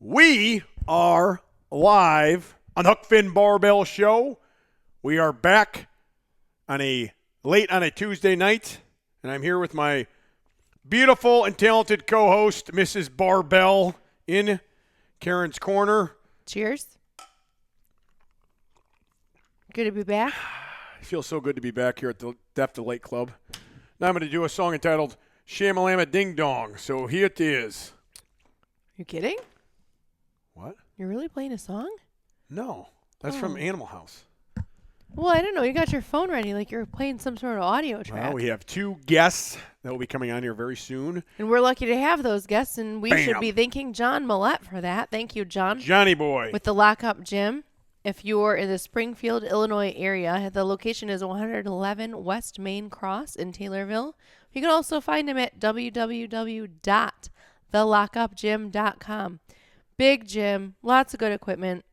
We are live on Huck Barbell Show. We are back on a Tuesday night, and I'm here with my beautiful and talented co-host, Mrs. Barbell, in Karen's corner. Cheers. Good to be back. It feels so good to be back here at the Deaf to Lake Club. Now I'm going to do a song entitled Shamalama Ding Dong. So here it is. You kidding? What? You're really playing a song? No. That's from Animal House. Well, I don't know. You got your phone ready like you're playing some sort of audio track. Well, we have two guests that will be coming on here very soon. And we're lucky to have those guests, and we Bam. should be thanking John Millette for that. Thank you, John. Johnny boy. With the Lockup Gym. If you're in the Springfield, Illinois area, the location is 111 West Main Cross in Taylorville. You can also find him at www.thelockupgym.com. Big gym, lots of good equipment,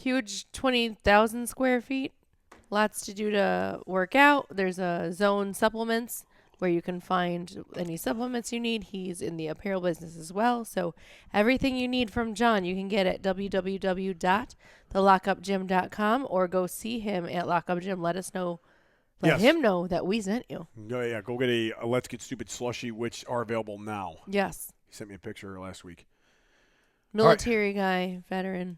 huge 20,000 square feet, lots to do to work out. There's a Zone Supplements where you can find any supplements you need. He's in the apparel business as well. So everything you need from John, you can get at www.thelockupgym.com or go see him at Lockup Gym. Let him know that we sent you. Go get a Let's Get Stupid slushie, which are available now. Yes. He sent me a picture last week. Military guy, veteran.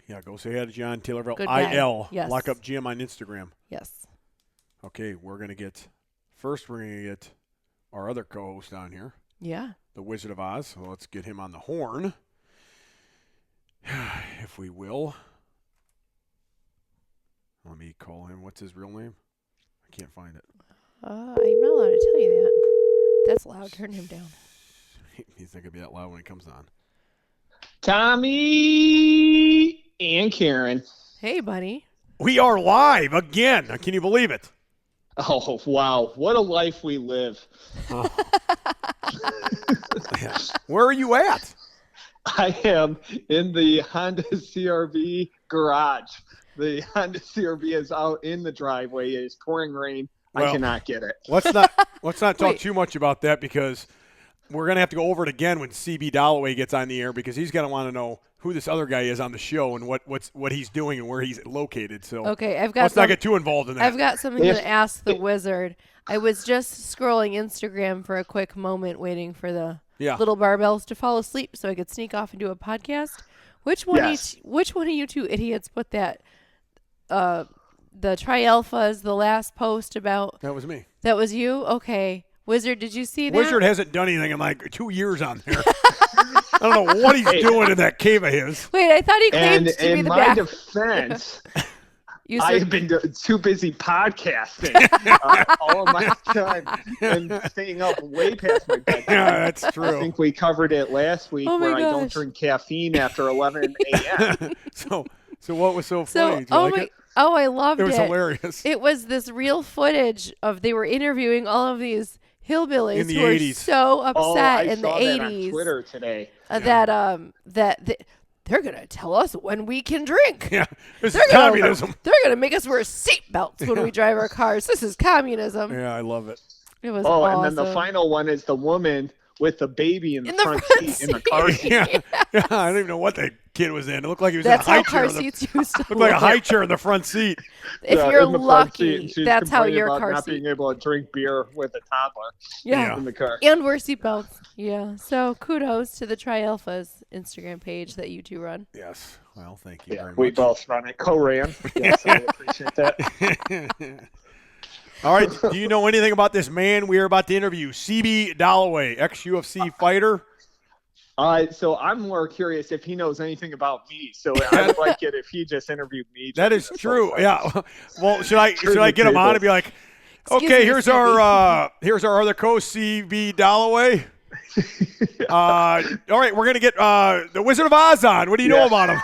Yeah, go say hi to John Taylorville. Good guy. IL. Yes. Lockup Gym on Instagram. Yes. Okay, we're going to get our other co-host on here. Yeah. The Wizard of Oz. So let's get him on the horn, if we will. Let me call him. What's his real name? I can't find it. I'm not allowed to tell you that. That's loud. Turn him down. He's not going to be that loud when he comes on. Tommy and Karen. Hey, buddy. We are live again. Can you believe it? Oh, wow. What a life we live. Oh. Where are you at? I am in the Honda CRV garage. The Honda CRV is out in the driveway. It is pouring rain. Well, I cannot get it. Let's not talk too much about that because we're going to have to go over it again when CB Dollaway gets on the air because he's going to want to know who this other guy is on the show and what he's doing and where he's located. So okay, let's not get too involved in that. I've got something to ask the wizard. I was just scrolling Instagram for a quick moment waiting for the little barbells to fall asleep so I could sneak off and do a podcast. Which one of you two idiots put that the Tri-Alphas, the last post about? That was me. That was you? Okay. Wizard, did you see that? Wizard hasn't done anything in like 2 years on there. I don't know what he's doing in that cave of his. Wait, I thought he claimed to be the back. In my defense, I've been too busy podcasting all of my time and staying up way past my bedtime. Yeah, that's true. I think we covered it last week I don't drink caffeine after 11 a.m. So what was so funny? Did you like it? Oh, I loved it. It was hilarious. It was this real footage of they were interviewing all of these hillbillies in the who were 80s. So upset in the 80s. That on Twitter today. That they're going to tell us when we can drink. Yeah, this is communism. They're going to make us wear seatbelts when we drive our cars. This is communism. Yeah, I love it. It was awesome. And then the final one is the woman with the baby in the front seat in the car seat. Yeah, I don't even know what that kid was in. It looked like he was in a high chair. Looked like a high chair in the front seat. If you're lucky, that's how your car not seat. Being able to drink beer with a toddler in the car. And wear seatbelts. Yeah. So kudos to the Tri-Alphas Instagram page that you two run. Yes. Well, thank you very much. We both run it. Co-ran. Yes, I appreciate that. All right. Do you know anything about this man we are about to interview? CB Dollaway, ex-UFC fighter. So I'm more curious if he knows anything about me. So I would like it if he just interviewed me. That is true. Yeah. Well, should I get him on and be like, okay, here's our other co-host, CB Dollaway. All right, we're gonna get the Wizard of Oz on. What do you know about him?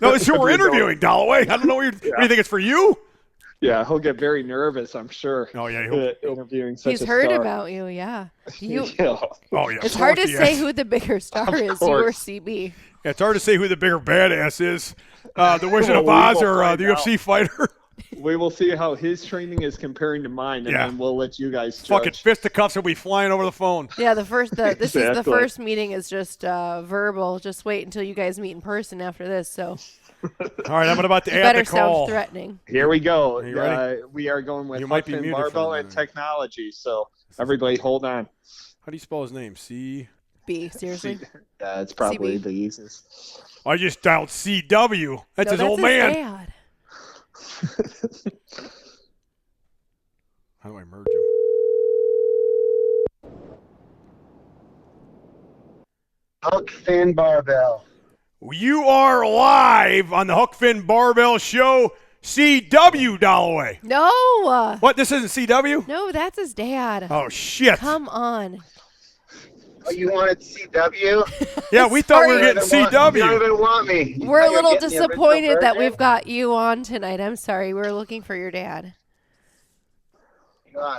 No, it's who we're interviewing, Dollaway. I don't know what do you think it's for you? Yeah, he'll get very nervous, I'm sure. Oh, yeah. Interviewing such a He's heard star. about you, yeah. Oh, yeah. It's hard to say who the bigger star is, you or CB. Yeah, it's hard to say who the bigger badass is, the Wizard of Oz or the UFC fighter. We will see how his training is comparing to mine, and then we'll let you guys judge. Fucking fisticuffs will be flying over the phone. Yeah, this is the first meeting is just verbal. Just wait until you guys meet in person after this. So. All right, I'm about to add better the call. sound threatening. Here we go. Are you ready? We are going with You might be Huck muted Barbell for a and minute. technology. So everybody, hold on. How do you spell his name? C. B. Seriously. It's probably CB. the easiest. I just dialed CW. That's his old his man. Dad. How do I merge him? Huck Finn Barbell. You are live on the Huck Finn Barbell Show. CW Dollaway. No. What? This isn't CW? No, that's his dad. Oh shit! Come on. Oh, you wanted CW? Yeah, we thought we were Sorry. getting You don't CW. even want me. We're a You're little getting the original disappointed that version? we've got you on tonight. I'm sorry. We're looking for your dad.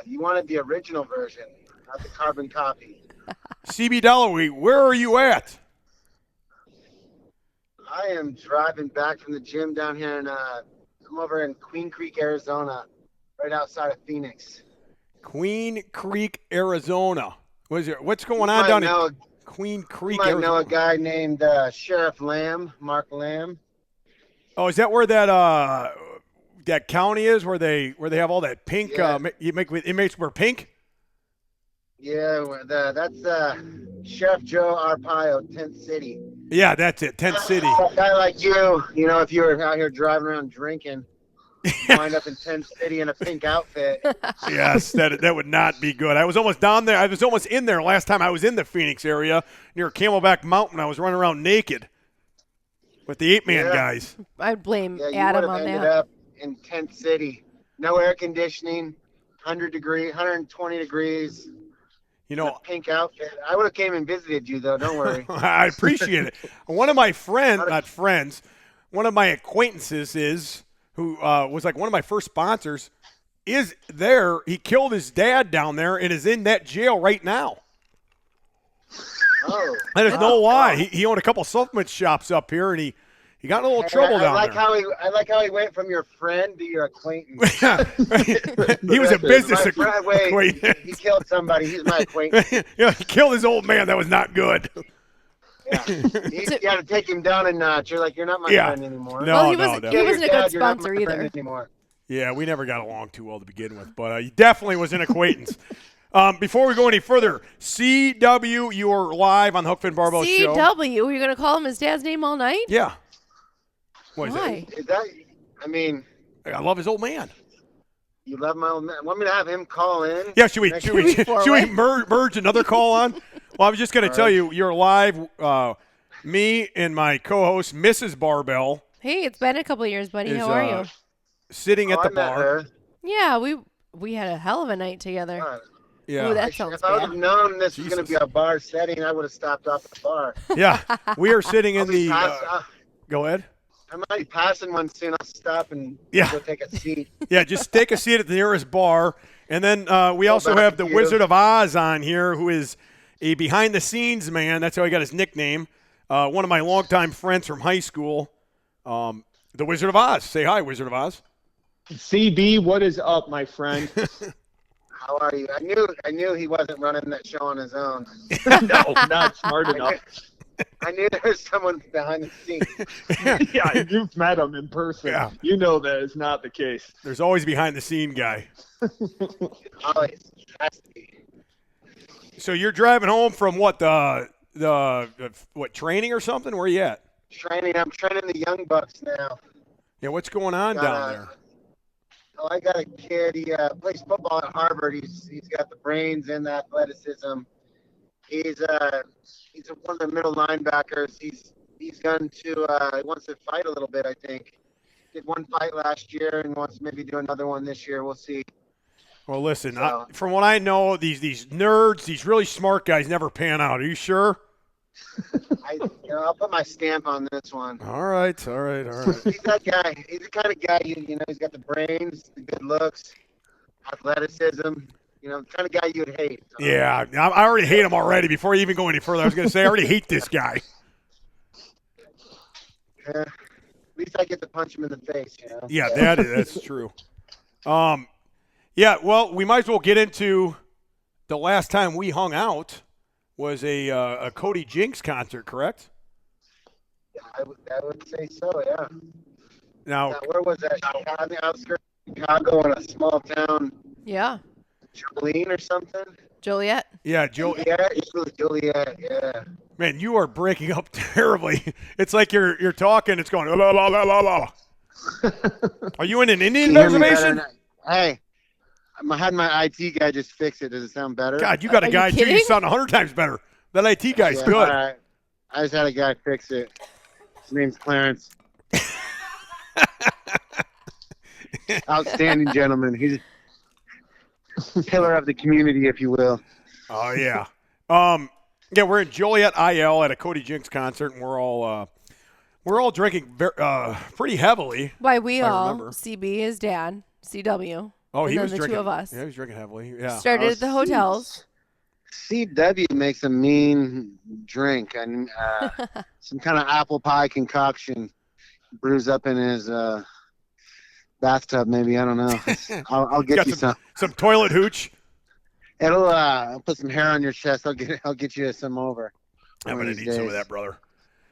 You wanted the original version, not the carbon copy. CB Dollaway, where are you at? I am driving back from the gym down here in I'm over in Queen Creek, Arizona, right outside of Phoenix. Queen Creek, Arizona. What's going You on might down know- in Queen Creek, You might know a Arizona? guy named Sheriff Lamb, Mark Lamb. Oh, is that where that county is where they have all that pink? Yeah. You make inmates wear pink. Yeah, that's Sheriff Joe Arpaio, Tent City. Yeah, that's it. Tent City. A guy like you, if you were out here driving around drinking, wind up in Tent City in a pink outfit. Yes, that would not be good. I was almost down there. I was almost in there last time I was in the Phoenix area near Camelback Mountain. I was running around naked with the 8-man guys. I'd blame Yeah, you Adam would have on ended that. up in Tent City. No air conditioning, 120 degrees, You know, pink outfit. I would have came and visited you, though. Don't worry. I appreciate it. One of my one of my acquaintances who was like one of my first sponsors is there. He killed his dad down there and is in that jail right now. Oh. I just know why. He owned a couple supplement shops up here, and he got in a little trouble down there. I like how he went from your friend to your acquaintance. He was a business My friend, wait, acquaintance. he killed somebody. He's my acquaintance. Yeah, he killed his old man. That was not good. Yeah. You got to take him down a notch. You're like, you're not my friend anymore. No, Well, he no, wasn't- no. he wasn't a Dad, good you're not my sponsor friend either. Anymore. Yeah, we never got along too well to begin with, but he definitely was an acquaintance. Before we go any further, CW, you are live on the Huck Finn Barbell Show. CW. You're going to call him his dad's name all night? Yeah. What is Why? Is that? I mean, that? I love his old man. you love my old man. Want me to have him call in? Yeah, should we four-way? merge another call on? Well, I was just going to tell you, you're live. Me and my co-host, Mrs. Barbell, Hey, it's been a couple of years, buddy. is How are you? sitting at I the met bar. her. Yeah, we had a hell of a night together. All right. Yeah. Ooh, that sounds If I would have bad. known this was going to Jesus. be a bar setting, I would have stopped off at the bar. Yeah. We are sitting in the. I Go ahead. might be passing one soon. I'll stop and Yeah. go take a seat. Yeah, just take a seat at the nearest bar. And then we also back have the to you. Wizard of Oz on here, who is a behind-the-scenes man. That's how he got his nickname. One of my longtime friends from high school, the Wizard of Oz. Say hi, Wizard of Oz. CB, what is up, my friend? How are you? I knew he wasn't running that show on his own. No, not smart enough. I knew there was someone behind the scenes. Yeah, you've met him in person. Yeah. You know that is not the case. There's always behind-the-scene guy. Always has to be. So you're driving home from what, the what, training or something? Where you at? I'm training the young bucks now. Yeah, what's going on down there? Oh, I got a kid. He plays football at Harvard. He's got the brains and the athleticism. He's one of the middle linebackers. He's gone to he wants to fight a little bit. I think did one fight last year and wants to maybe do another one this year. We'll see. Well, listen, So- from what I know, these nerds, these really smart guys never pan out. Are you sure? I'll put my stamp on this one. All right. He's that guy. He's the kind of guy he's got the brains, the good looks, athleticism. The kind of guy you'd hate. So. Yeah, I already hate him already. Before you even go any further, I was going to say I already hate this guy. At least I get to punch him in the face, you know. Yeah, that's true. Yeah, well, we might as well get into the last time we hung out was a Cody Jinks concert, correct? Yeah, I would say so. Yeah. Now, Where was that? On the outskirts of Chicago, in a small town, Yeah. Jolene or something. Joliet. yeah, Joe. Yeah, it was Joliet. Yeah. Man, you are breaking up terribly. It's like you're talking. It's going la la la la la. Are you in an Indian Can you hear me better reservation? now? Hey, I had my IT guy just fix it. Does it sound better? God, you got a Are you guy too. You kidding? sound 100 times better. That IT guy's Yeah, good. all right. I just had a guy fix it. His name's Clarence. Outstanding gentleman. He's a pillar of the community, if you will. Oh yeah. Yeah, we're in Joliet IL at a Cody Jinks concert, and we're all drinking pretty heavily. Why we I all, remember. CB, his dad, CW. Oh, and he then was the drinking. two of us. Yeah, he was drinking heavily. Yeah. Started at the hotels. CW makes a mean drink, and some kind of apple pie concoction brews up in his bathtub. Maybe, I don't know. I'll get Got you some. some toilet hooch. It'll put some hair on your chest. I'll get you some over. I'm one gonna of need these some of days. that, brother.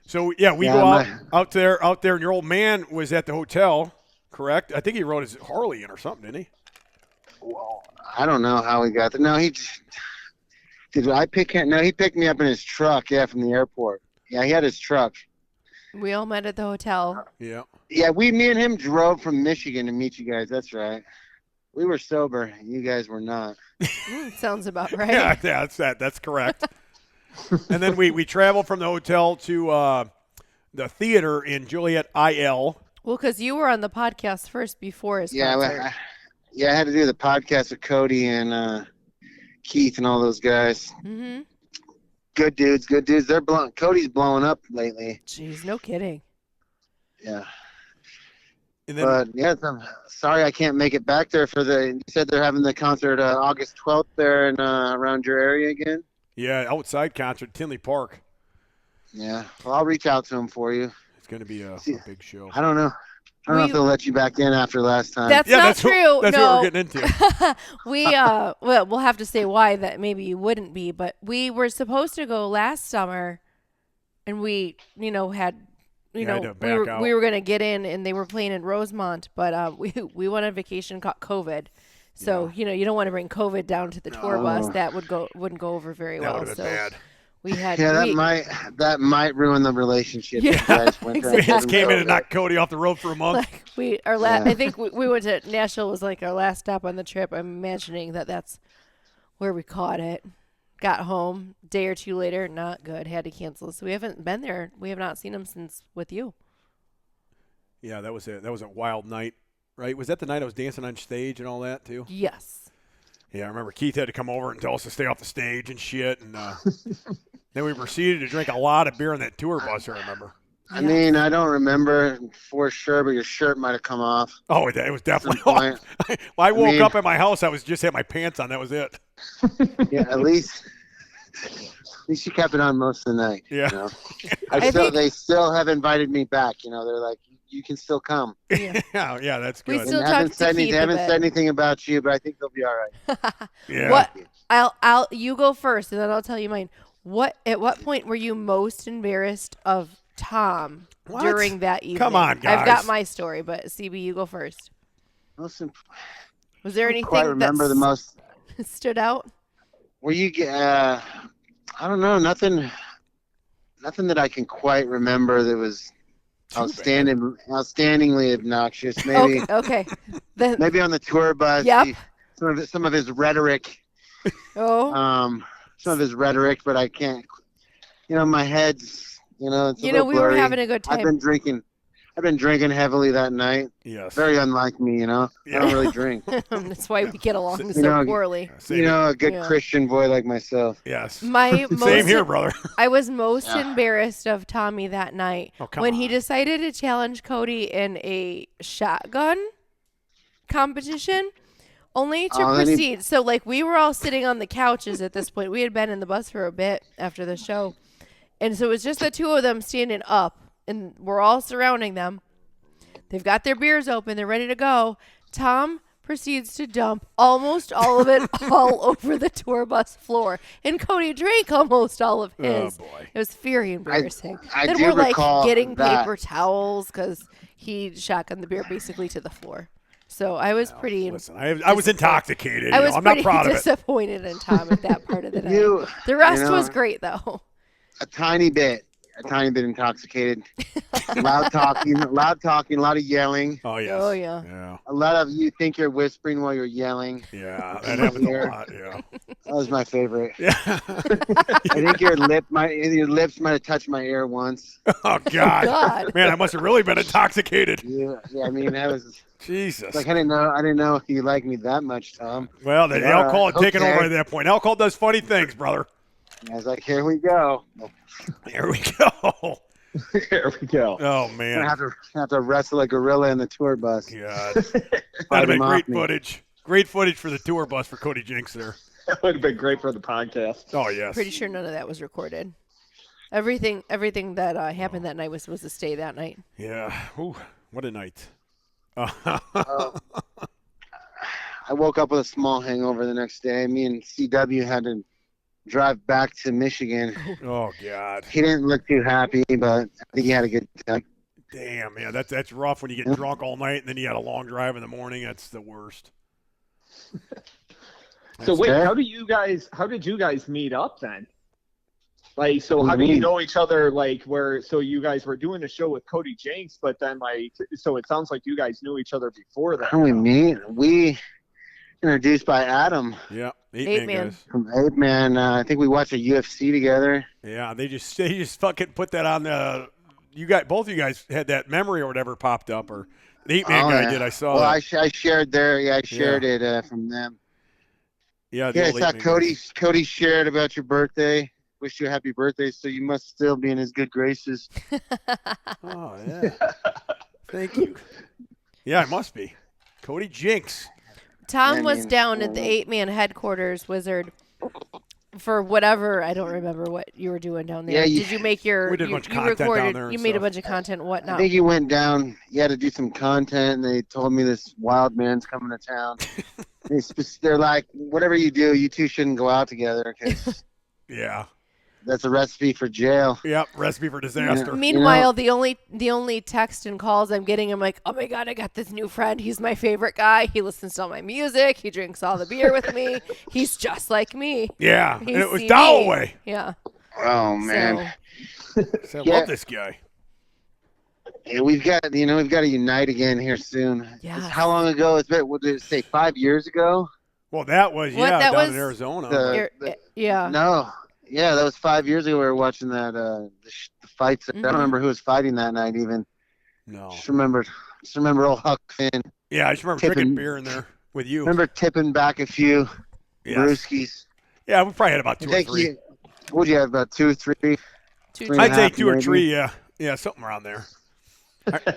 So yeah, we Yeah, go out there, and your old man was at the hotel, correct? I think he rode his Harley in or something, didn't he? Well, I don't know how he got there. No, did I pick him? No, he picked me up in his truck. Yeah, from the airport. Yeah, he had his truck. We all met at the hotel. Yeah. Yeah, me and him drove from Michigan to meet you guys. That's right. We were sober. You guys were not. Sounds about right. Yeah, that's correct. And then we traveled from the hotel to the theater in Joliet IL. Well, because you were on the podcast first before his Yeah, concert. I had to do the podcast with Cody and Keith and all those guys. Mm-hmm. Good dudes. They're Cody's blowing up lately. Jeez, no kidding. Yeah. And then But yeah, I'm sorry I can't make it back there for you said they're having the concert August 12th there in around your area again? yeah, outside concert, Tinley Park. Yeah. Well, I'll reach out to him for you. It's going to be a big show. I don't know. I don't know if they'll let you back in after last time. That's not true. That's no. what we're getting into. Well, we'll have to say why that maybe you wouldn't be, but we were supposed to go last summer, and we, had, had to back out. we were going to get in, and they were playing in Rosemont, but we went on vacation, caught COVID. So, you don't want to bring COVID down to the tour bus. That wouldn't go over very That well. would have been So bad. we had that might ruin the relationship. Yeah, You guys went there. We exactly. just came in and knocked Cody off the road for a month. like I think we went to Nashville was like our last stop on the trip. I'm imagining that's where we caught it. Got home, day or two later, not good. Had to cancel. So we haven't been there. We have not seen him since with you. Yeah, that was a wild night, right? Was that the night I was dancing on stage and all that too? Yes. Yeah, I remember Keith had to come over and tell us to stay off the stage and shit, and then we proceeded to drink a lot of beer on that tour bus. I remember. I mean, I don't remember for sure, but your shirt might have come off. Oh, it was definitely Some point. off. Well, I woke mean- up at my house. I was just had my pants on. That was it. Yeah, at least you kept it on most of the night. Yeah. You know? I think- They still have invited me back. They're like, you can still come. Yeah. yeah, that's We good. still And talk haven't to said Keith they a haven't bit. said anything about you, but I think they'll be all right. Yeah. What you go first, and then I'll tell you mine. At what point were you most embarrassed of Tom What? during that evening? Come on, I've got guys. my story, but CB, you go first. Listen, Was there I anything quite remember the most. stood out? Were you? I don't know. Nothing that I can quite remember that was outstandingly obnoxious. Maybe Okay. Then maybe on the tour bus. Yep. Some of his rhetoric. oh, Some of his rhetoric, but I can't. My head's. It's a little we were blurry. having a good time. I've been drinking heavily that night. Yes. Very unlike me. I don't really drink. That's why we get along You so know, poorly. Same, A good Yeah. Christian boy like myself. yes. My Same here, brother. I was most Yeah. embarrassed of Tommy that night Oh, come when on. he decided to challenge Cody in a shotgun competition, only to Oh, then he- proceed. So, we were all sitting on the couches at this point. We had been in the bus for a bit after the show. And so it was just the two of them standing up, and we're all surrounding them. They've got their beers open. They're ready to go. Tom proceeds to dump almost all of it all over the tour bus floor. And Cody drank almost all of his. Oh, boy. It was very embarrassing. I then do we're like recall getting that. paper towels because he shotgunned the beer basically to the floor. So I was pretty. Listen, I was intoxicated. I was I'm not pretty proud of it. disappointed in Tom at that part of the night. The rest was great though. A tiny bit intoxicated. Loud talking, a lot of yelling. Oh, yes. Oh, yeah. Yeah. A lot of you think you're whispering while you're yelling. Yeah, that happens a lot, yeah. That was my favorite. Yeah. I think your lips might have touched my ear once. Oh, God. God. Man, I must have really been intoxicated. Yeah, I mean that was Jesus. like I didn't know if you liked me that much, Tom. Well, the alcohol had taken okay. over at that point. Alcohol does funny things, brother. I was like, here we go. Here we go. There we go. Oh, I'm man. gonna have to wrestle a gorilla in the tour bus. God. That'd have been great footage. Great footage for the tour bus for Cody Jinks there. That would have been great for the podcast. Oh, yes. Pretty sure none of that was recorded. Everything that happened that night was supposed to stay that night. Yeah. Ooh, what a night. I woke up with a small hangover the next day. Me and CW had to drive back to Michigan. Oh, God. He didn't look too happy, but I think he had a good time. Damn, yeah, that's rough when you get drunk all night and then you had a long drive in the morning. That's the worst. So wait, fair. how did you guys meet up then? Like, so What how do you do you mean? know each other? Like, so you guys were doing a show with Cody Jinks, but then so it sounds like you guys knew each other before that. How do we meet? We introduced by Adam Yeah, Eight eight man. guys. from Ape Man. I think we watched a UFC together. Yeah, they just fucking put that on the. Both of you guys had that memory or whatever popped up, or the 8-man guy did. I saw Well, that. I shared there. Yeah, I shared it from them. Yeah, the Yeah, I old saw 8-man Cody shared about your birthday. Wish you a happy birthday. So you must still be in his good graces. guy. Oh yeah, thank you. Yeah, it must be. Cody Jinks. Tom Yeah, was man. down at the 8-man headquarters, Wizard, for whatever. I don't remember what you were doing down there. Yeah, Did you make your? We did a you, bunch of you content down recorded. there and You made a stuff. bunch of content and I whatnot. think you went down. You had to do some content, and they told me this wild man's coming to town. They're like, whatever you do, you two shouldn't go out together because Yeah. that's a recipe for jail. Yep. Recipe for disaster. Meanwhile, the only text and calls I'm getting, I'm like, oh my God, I got this new friend. He's my favorite guy. He listens to all my music. He drinks all the beer with me. He's just like me. Yeah, He's and it was CB. Dollaway. Yeah. Oh man, So, So I Yeah. love this guy. yeah, we've got to unite again here soon. Yes. How long ago? It's been, what did it say? 5 years ago? Well, that was What, yeah that down was in Arizona. yeah. No. Yeah, that was 5 years ago. We were watching that the fights. I Mhm. don't remember who was fighting that night even. No. Just remember old Huck Finn. Yeah, I just remember Tipping- drinking beer in there with you. Remember tipping back a few Yes. brewskis. Yeah, we probably had about I two or think three. what'd you have, about 2, 3? Two Three and a I'd say half, 2 or maybe. 3. Yeah, something around there.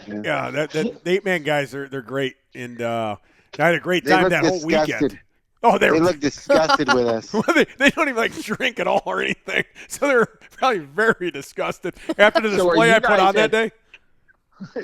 Yeah, that the 8-man guys they're great, and I had a great They time look that whole disgusted. weekend. Oh, They look disgusted with us. they don't even like drink at all or anything, so they're probably very disgusted after the So are display you I put guys on that at- day.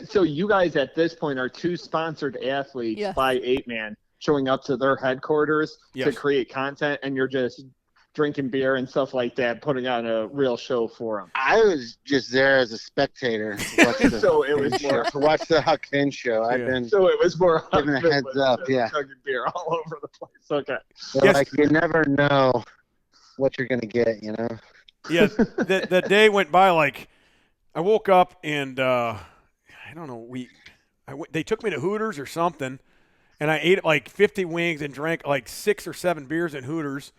So you guys at this point are two sponsored athletes Yes. by 8-man showing up to their headquarters to Yes. create content, and you're just drinking beer and stuff like that, putting on a real show for them. I was just there as a spectator to watch the, So it was more. to watch the Huck Finn show. I've Yeah. been So it was more Giving a Huck Finn heads was up, just yeah. chugging beer all over the place. Okay. Yes. like you never know what you're gonna get, you know. Yeah, the day went by like I woke up and I don't know they took me to Hooters or something, and I ate like 50 wings and drank like 6 or 7 beers at Hooters.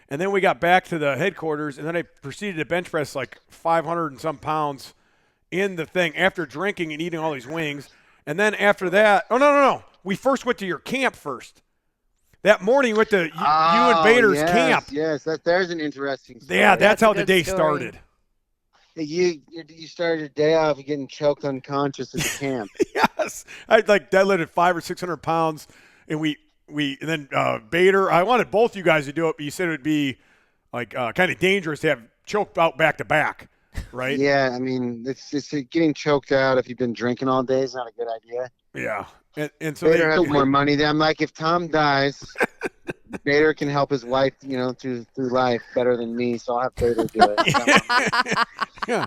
And then we got back to the headquarters, and then I proceeded to bench press like 500 and some pounds in the thing after drinking and eating all these wings. And then after that, no. We first went to your camp first. That morning we went to you and Bader's camp. Yes, there's an interesting story. Yeah, that's That's a how the good day story. started. You started your day off getting choked unconscious at the camp. Yes, I like deadlifted 500 or 600 pounds, and and then Bader. I wanted both you guys to do it, but you said it would be like kind of dangerous to have choked out back to back. right? Yeah, I mean, it's getting choked out if you've been drinking all day is not a good idea. Yeah. And so Vader they has more money than I'm like, if Tom dies, Vader can help his wife, through life better than me, so I'll have Vader do it. yeah.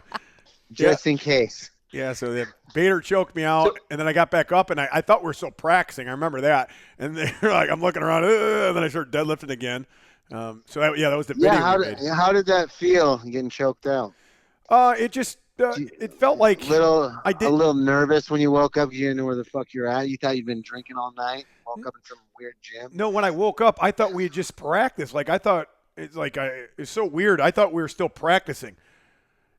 Just in case. Yeah, so the Bader choked me out, and then I got back up, and I thought we were still practicing. I remember that. And they're like, I'm looking around, and then I started deadlifting again. That was the video we made. How did that feel, getting choked out? It just it felt like a little nervous when you woke up. You didn't know where the fuck you're at. You thought you'd been drinking all night. Woke up in some weird gym. No, when I woke up, I thought we had just practiced. Like I thought it's so weird. I thought we were still practicing.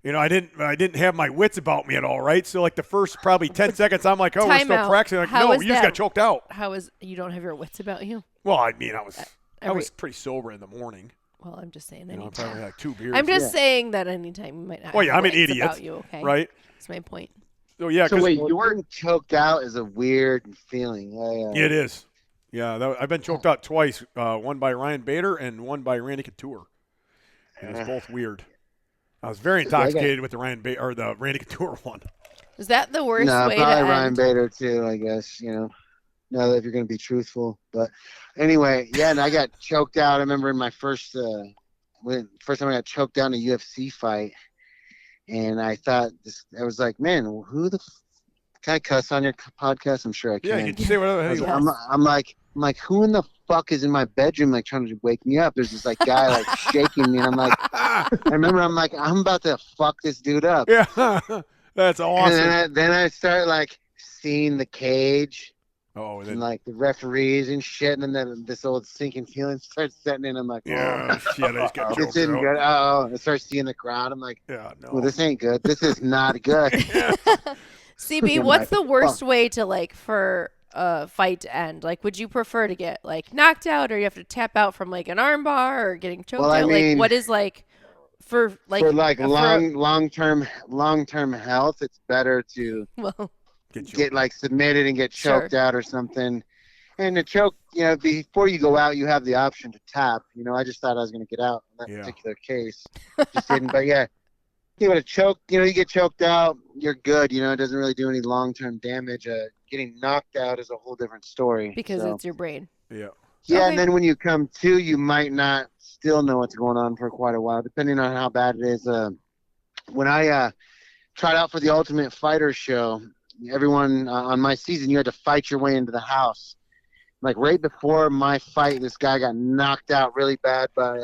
I didn't have my wits about me at all, right? So like the first probably 10 seconds, I'm like, oh, we're still practicing. Like, no, you just got choked out. You don't have your wits about you? Well, I mean, I was pretty sober in the morning. Well, I'm just saying. I probably had like 2 beers. I'm just saying that anytime you might not. Well, yeah, I'm an wits idiot. About you, okay? Right? That's my point. So yeah. So wait, you weren't choked out is a weird feeling. It is. Yeah, I've been choked out twice. One by Ryan Bader and one by Randy Couture. And it's both weird. I was very intoxicated with the the Randy Couture one. Is that the worst way to probably end? Ryan Bader too, I guess. Now that if you're going to be truthful, but anyway, yeah. And I got choked out. I remember in my first time I got choked out in a UFC fight, and I thought I was like, man, who the can I cuss on your podcast? I'm sure I can. Yeah, you can say whatever. I'm like, who in the fuck is in my bedroom, like trying to wake me up? There's this like guy like shaking me, and I'm like, I remember I'm like, I'm about to fuck this dude up. Yeah, that's awesome. And then I start like seeing the cage. Oh, and like the referees and shit, and then this old sinking feeling starts setting in. I'm like, shit, I just got this isn't good. I start seeing the crowd. I'm like, yeah, no, well, this ain't good. This is not good. CB, what's the worst way to for a fight to end? Like, would you prefer to get knocked out, or you have to tap out from an arm bar, or getting choked out? What is for long-term health? It's better to get submitted and get choked out or something. And the choke, before you go out, you have the option to tap. I just thought I was going to get out in that particular case. Just didn't. But yeah, you would have choked. You get choked out, you're good. It doesn't really do any long-term damage. Getting knocked out is a whole different story. Because it's your brain. Yeah. Yeah, okay. And then when you come to, you might not still know what's going on for quite a while, depending on how bad it is. When I tried out for the Ultimate Fighter show, everyone on my season, you had to fight your way into the house. Like right before my fight, this guy got knocked out really bad by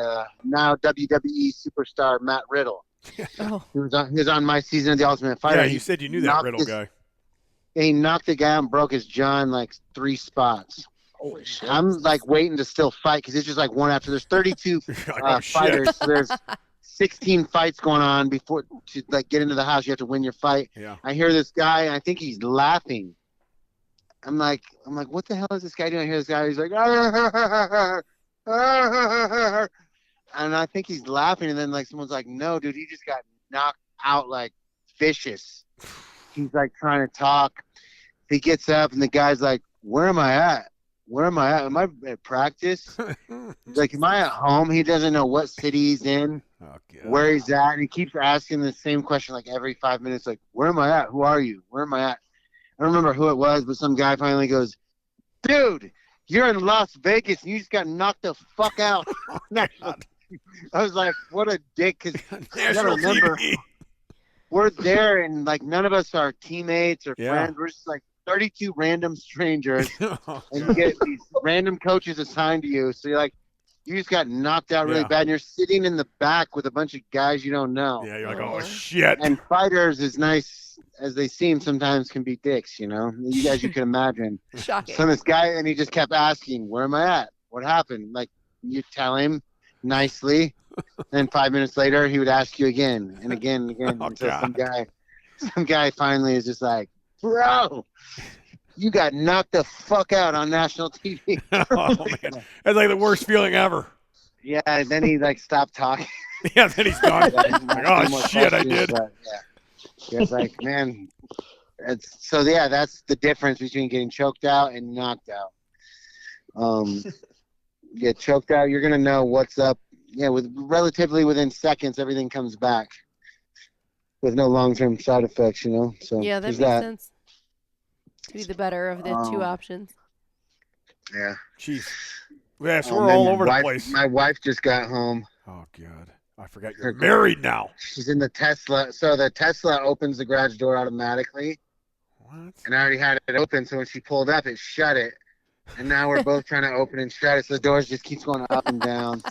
now WWE superstar Matt Riddle. Oh. He was on my season of the Ultimate Fighter. Yeah, you said you knew that Riddle guy. He knocked the guy out and broke his jaw in 3 spots. Holy shit. I'm waiting to still fight because it's just one after. There's 32 fighters. So there's 16 fights going on before to get into the house. You have to win your fight. Yeah. I hear this guy. I think he's laughing. I'm like, what the hell is this guy doing? I hear this guy. He's like, and I think he's laughing. And then someone's like, no, dude, he just got knocked out vicious. He's trying to talk. He gets up and the guy's like, where am I at? Where am I at? Am I at practice? He's am I at home? He doesn't know what city he's in, where he's at. And he keeps asking the same question every 5 minutes, where am I at? Who are you? Where am I at? I don't remember who it was, but some guy finally goes, dude, you're in Las Vegas and you just got knocked the fuck out. I was like, what a dick. Because you got to remember, we're there and none of us are teammates or friends. We're just 32 random strangers, and you get these random coaches assigned to you. So you're you just got knocked out really bad, and you're sitting in the back with a bunch of guys you don't know. Yeah, you're oh shit. And fighters, as nice as they seem, sometimes can be dicks. You guys, you can imagine. Shocking. So this guy, and he just kept asking, "Where am I at? What happened?" You tell him nicely, and 5 minutes later, he would ask you again and again and again. Until some guy finally is just like, bro, you got knocked the fuck out on national TV. Oh, man. That's the worst feeling ever. Yeah, and then he stopped talking. Yeah, then he's done. Oh, shit, I did. Yeah, it's man. That's the difference between getting choked out and knocked out. Get choked out, you're going to know what's up. Yeah, with relatively within seconds, everything comes back. with no long-term side effects, you know. So Yeah, that there's makes that. sense. To be the better of the two options. Yeah. Jeez. Yeah, so Oh, we're man, all over the place. My wife just got home. Oh, God. I forgot you're married now. She's in the Tesla. So the Tesla opens the garage door automatically. What? And I already had it open, so when she pulled up, it shut it. And now we're both trying to open and shut it, so the doors just keeps going up and down.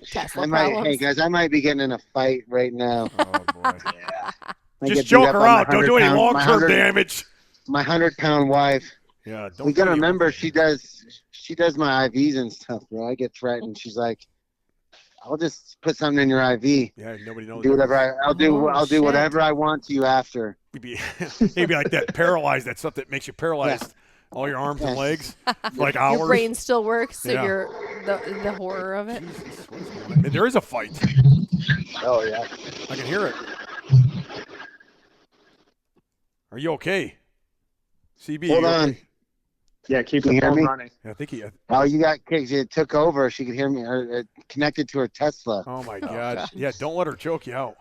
Tesla Hey guys, I might be getting in a fight right now. Oh, boy. Yeah. Just joke around. Don't do any long-term damage. My 100-pound wife. Yeah, don't. We gotta remember she does my IVs and stuff, bro. I get threatened. She's like, "I'll just put something in your IV. Yeah, nobody knows. Do whatever I'll do whatever I want to you after." Maybe like that paralyzed. That stuff that makes you paralyzed. Yeah. All your arms and legs, for like hours. Your brain still works, so you're the horror of it. Jesus, and there is a fight. Oh yeah, I can hear it. Are you okay, CB? Hold on. Yeah, keep the phone running. I think he. Oh, you got kicked. It took over. She could hear me. Or connected to her Tesla. Oh my God! Yeah, don't let her choke you out.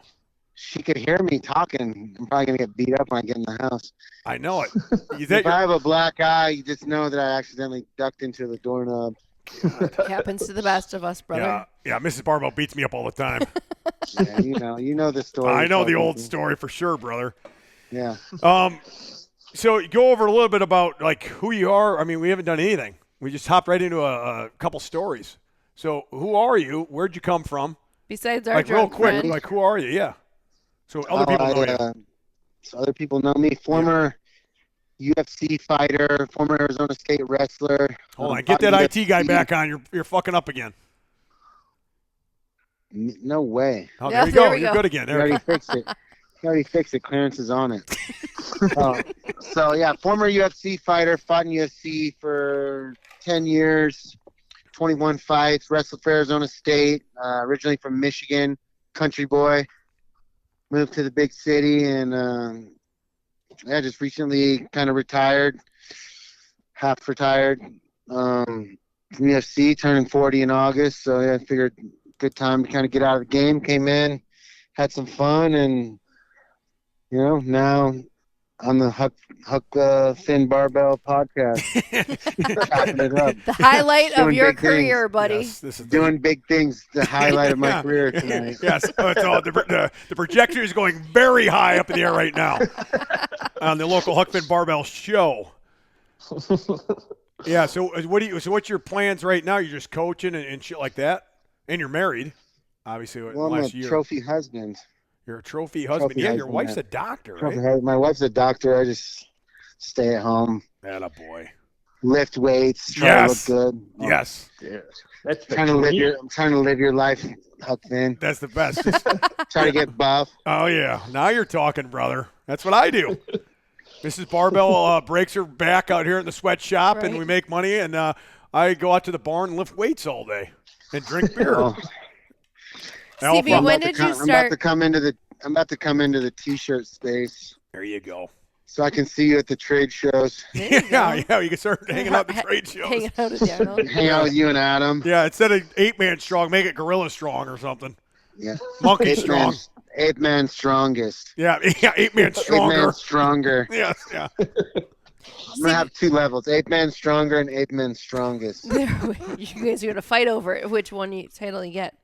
She could hear me talking. I'm probably gonna get beat up when I get in the house. I know it. If I have a black eye, you just know that I accidentally ducked into the doorknob. It happens to the best of us, brother. Yeah. Mrs. Barbell beats me up all the time. Yeah, you know the story. I know the old story for sure, brother. Yeah. So go over a little bit about like who you are. I mean, we haven't done anything. We just hopped right into a couple stories. So who are you? Where'd you come from? Besides our like real quick, friend. like who are you? Yeah. So other people know you. So other people know me. Former UFC fighter, former Arizona State wrestler. Hold on, get that IT guy back on. You're fucking up again. No way. Oh, there you go. You're good again. He already fixed it. Clarence is on it. So yeah, former UFC fighter, fought in UFC for 10 years, 21 fights, wrestled for Arizona State, originally from Michigan, country boy, moved to the big city, and just recently kind of retired, half retired from UFC, turning 40 in August. So yeah, I figured good time to kind of get out of the game. Came in, had some fun, and now on the Huck Finn Barbell podcast, chopping it up. The highlight of your career, buddy. Yes, this is doing big things. The highlight of my career tonight. Yes, the projection is going very high up in the air right now on the local Huck Finn Barbell show. Yeah. So what's your plans right now? You're just coaching and shit like that, and you're married, obviously. Well, I'm a trophy husband. You're a trophy husband. Your wife's a doctor, right? My wife's a doctor. I just stay at home. Attaboy. Lift weights. Try to look good. Yes. That's I'm trying to live your life, Huck Finn. That's the best. Try to get buff. Oh, yeah. Now you're talking, brother. That's what I do. Mrs. Barbell breaks her back out here in the sweatshop, and we make money, and I go out to the barn and lift weights all day and drink beer. CB, when did you start? I'm about to come into the T-shirt space. There you go. So I can see you at the trade shows. Yeah. You can start hanging out at the trade shows. Hanging out with Arnold. Hang out with you and Adam. Yeah, instead of 8-man strong, make it gorilla strong or something. Yeah. Monkey strong. 8-man strongest. Yeah, 8-man stronger. 8-man stronger. Yes, yeah. I'm going to have 2 levels, 8-man stronger and 8-man strongest. You guys are going to fight over it, which one title you get.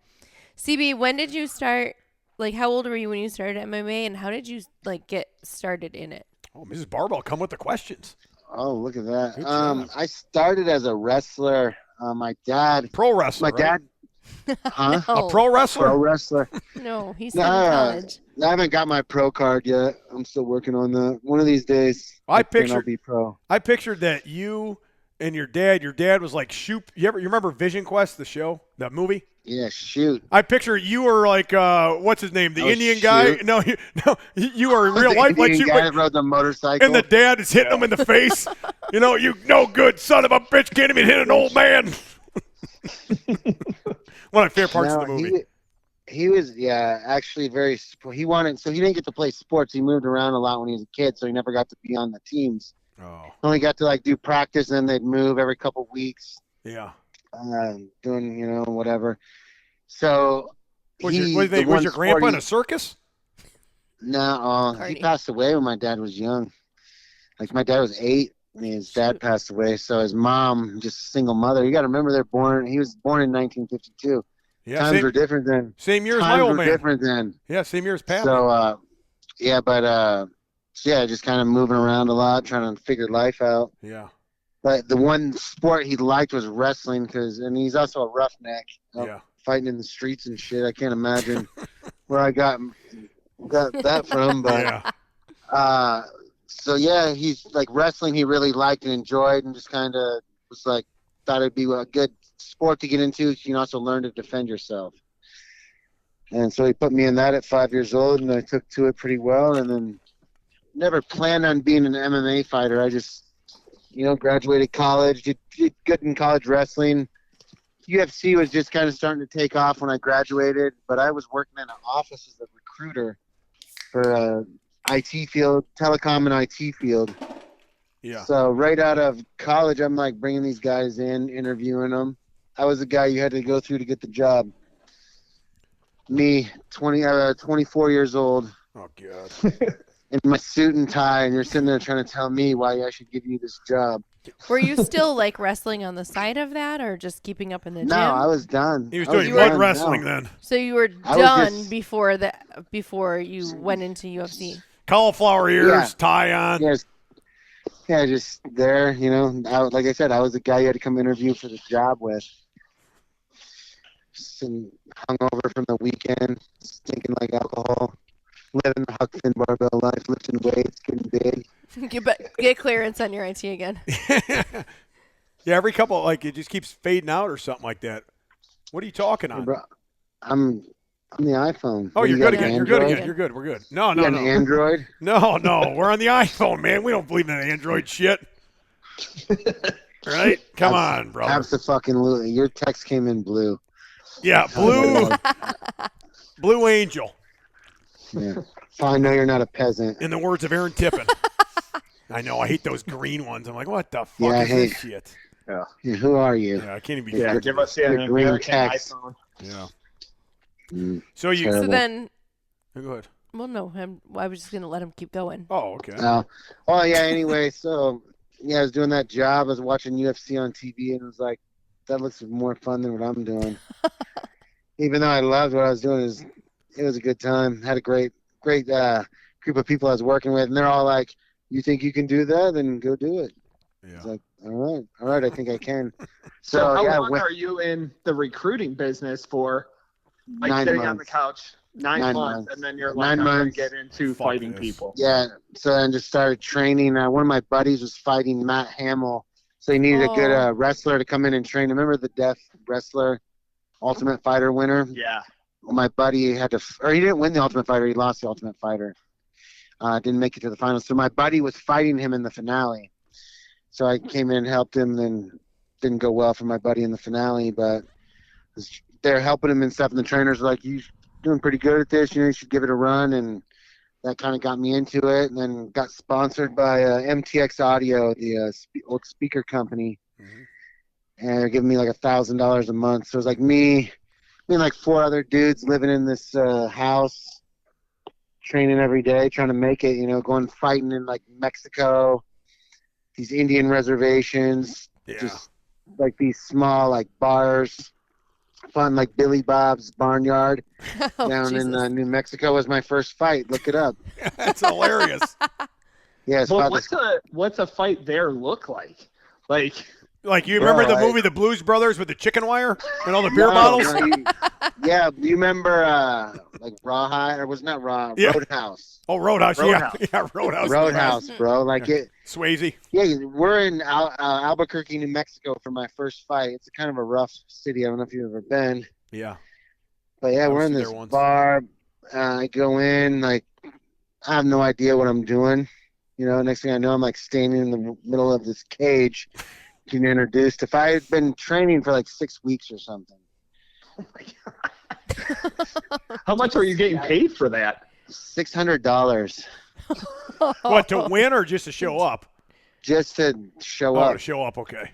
CB, when did you start, like how old were you when you started MMA, and how did you get started in it? Oh, Mrs. Barbell, come with the questions. Oh, look at that. I started as a wrestler. My dad. Pro wrestler, My dad. Huh? No. A pro wrestler? Pro wrestler. No, he's in college. I haven't got my pro card yet. I'm still working on that. One of these days, I'll be pro. I pictured that you and your dad was like shoot. You remember Vision Quest, the show, that movie? Yeah, shoot. I picture you were like, what's his name, the Indian guy? No, you are in real life like you. The guy that rode the motorcycle. And the dad is hitting him in the face. You no good son of a bitch, can't even hit an old man. One of my favorite parts of the movie. He was, actually very. He didn't get to play sports. He moved around a lot when he was a kid, so he never got to be on the teams. Oh. Only got to do practice, and then they'd move every couple weeks. Yeah. Doing whatever. So was your grandpa in a circus? No, he Carney. passed away when my dad was young. Like my dad was 8, and his dad passed away. So his mom, just a single mother. You got to remember he was born in 1952. Yeah, Times were different then. same year as my Times old were man. different then. Yeah, same year as Pat. So, just kind of moving around a lot, trying to figure life out. Yeah. But the one sport he liked was wrestling, and he's also a roughneck. Yeah. Fighting in the streets and shit. I can't imagine where I got that from. But so yeah, he's like wrestling. He really liked and enjoyed, and just kind of was like thought it'd be a good sport to get into. You can also learn to defend yourself. And so he put me in that at 5 years old, and I took to it pretty well. And then never planned on being an MMA fighter. I just, graduated college, did good in college wrestling. UFC was just kind of starting to take off when I graduated, but I was working in an office as a recruiter for IT field, telecom and IT field. Yeah. So right out of college, I'm like bringing these guys in, interviewing them. I was the guy you had to go through to get the job. Me, 24 years old. Oh, God. In my suit and tie, and you're sitting there trying to tell me why I should give you this job. Were you still like wrestling on the side of that, or just keeping up in the gym? No, I was done. He was I doing done, mud wrestling then. So you were done before you went into UFC. Cauliflower ears, tie on. Yeah, just there, like I said, I was the guy you had to come interview for the job with. Just hungover from the weekend, stinking like alcohol, living the Huck and Barbell life, lifting weights, getting big. Get clearance on your IT again. Yeah, every couple, like, it just keeps fading out or something like that. What are you talking on? Bro, I'm the iPhone. Oh, you're good again. You're good Android? again. You're good. We're good. No. You got an Android? No. We're on the iPhone, man. We don't believe in that Android shit. Right? Come on, brother. Absolutely. Your text came in blue. Yeah, Blue Angel. Yeah. So I know you're not a peasant. In the words of Aaron Tippin. I know. I hate those green ones. I'm like, what the fuck is hate- this shit? Yeah. Yeah, who are you? Yeah, I can't even be. Yeah, friends give with us an green American text. iPhone. you. Yeah. Mm, So you. Terrible. So then, Go ahead. well, no, I was just gonna let him keep going. Oh, okay. Anyway, so I was doing that job. I was watching UFC on TV, and it was like, that looks more fun than what I'm doing. Even though I loved what I was doing, it was a good time. Had a great group of people I was working with, and they're all like, "You think you can do that? Then go do it." I was Yeah. like, all right, I think I can. So how yeah, long are you in the recruiting business for? Like 9 sitting months. on the couch, 9 9 months, months. and then you're 9 like, I'm going to months. get into Fuck fighting this. people. Yeah, so I just started training. One of my buddies was fighting Matt Hamill, so he needed a good wrestler to come in and train. Remember the deaf wrestler, Ultimate Fighter winner? Yeah. Well, my buddy he didn't win the Ultimate Fighter. He lost the Ultimate Fighter. Didn't make it to the finals. So my buddy was fighting him in the finale. So I came in and helped him, and didn't go well for my buddy in the finale, but they're helping him and stuff, and the trainers were like, "You're doing pretty good at this, you should give it a run," and that kind of got me into it, and then got sponsored by MTX Audio, the old speaker company, and they're giving me like $1,000 a month. So it was like me and like 4 other dudes living in this house, training every day, trying to make it, going fighting in like Mexico, these Indian reservations, just like these small like bars, fun like Billy Bob's Barnyard down in New Mexico was my first fight. Look it up. That's hilarious. Yeah, Well, what's a fight there look like? Like, you remember the movie The Blues Brothers with the chicken wire and all the beer No, bottles? yeah, do you remember like Rawhide, or was not Raw? Yeah. Roadhouse. Oh, Roadhouse. Roadhouse. Yeah, Roadhouse. Roadhouse, bro. Like it. Swayze. Yeah, we're in Albuquerque, New Mexico for my first fight. It's kind of a rough city. I don't know if you've ever been. Yeah. But yeah, I we're was in there this once. bar. I go in, like, I have no idea what I'm doing. Next thing I know, I'm like standing in the middle of this cage, getting introduced. If I had been training for like 6 weeks or something. How much are you getting paid for that? $600 What, to win or just to show up? just to show Oh, up. to show up, okay.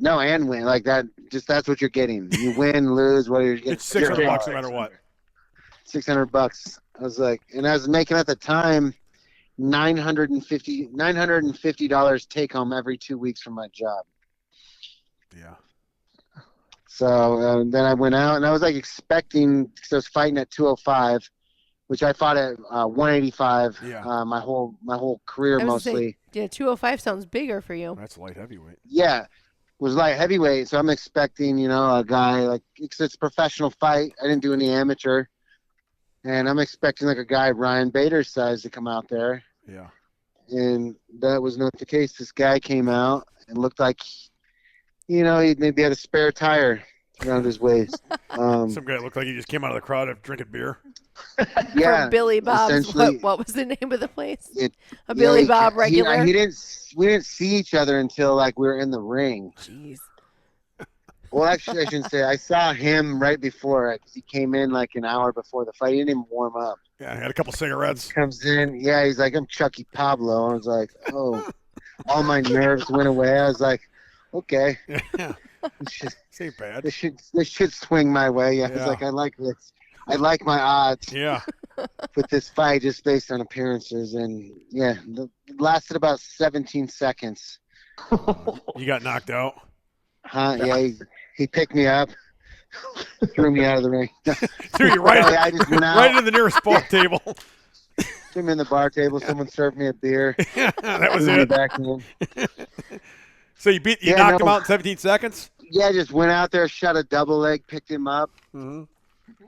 No, and win like that. Just that's what you're getting. You win, lose, whether you're getting It's $600 no $600. matter what. $600. I was like, and I was making at the time $950 take home every 2 weeks from my job. Yeah. So then I went out, and I was like expecting, because I was fighting at 205, which I fought at 185. Yeah. My whole career I was gonna mostly. say, yeah, 205 sounds bigger for you. That's light heavyweight. Yeah, was light heavyweight. So I'm expecting, a guy like, because it's a professional fight. I didn't do any amateur, and I'm expecting like a guy Ryan Bader's size to come out there. Yeah. And that was not the case. This guy came out and looked like, he maybe had a spare tire around his waist. Some guy looked like he just came out of the crowd of drinking beer. Yeah, From Billy Bob's. essentially. What was the name of the place? Yeah, Billy Bob regular? We didn't see each other until like we were in the ring. Jeez. Well, actually, I shouldn't say. I saw him right before it, 'cause he came in like an hour before the fight. He didn't even warm up. Yeah, I had a couple cigarettes. Comes in, yeah, he's like, I'm Chucky Pablo. I was like, oh, all my nerves went away. I was like, okay, Yeah. this Ain't bad. should swing my way. I was Yeah. like, I like this. I like my odds Yeah. with this fight just based on appearances. And yeah, it lasted about 17 seconds. You got knocked out. Huh? Yeah, he picked me up, threw me out of the ring. Threw you right, I just went out, right into the nearest ball table. threw me in the bar table. Someone served me a beer. That was threw me it. back in. So you Yeah, knocked no. him out in 17 seconds? Yeah, just went out there, shot a double leg, picked him up, Mm-hmm.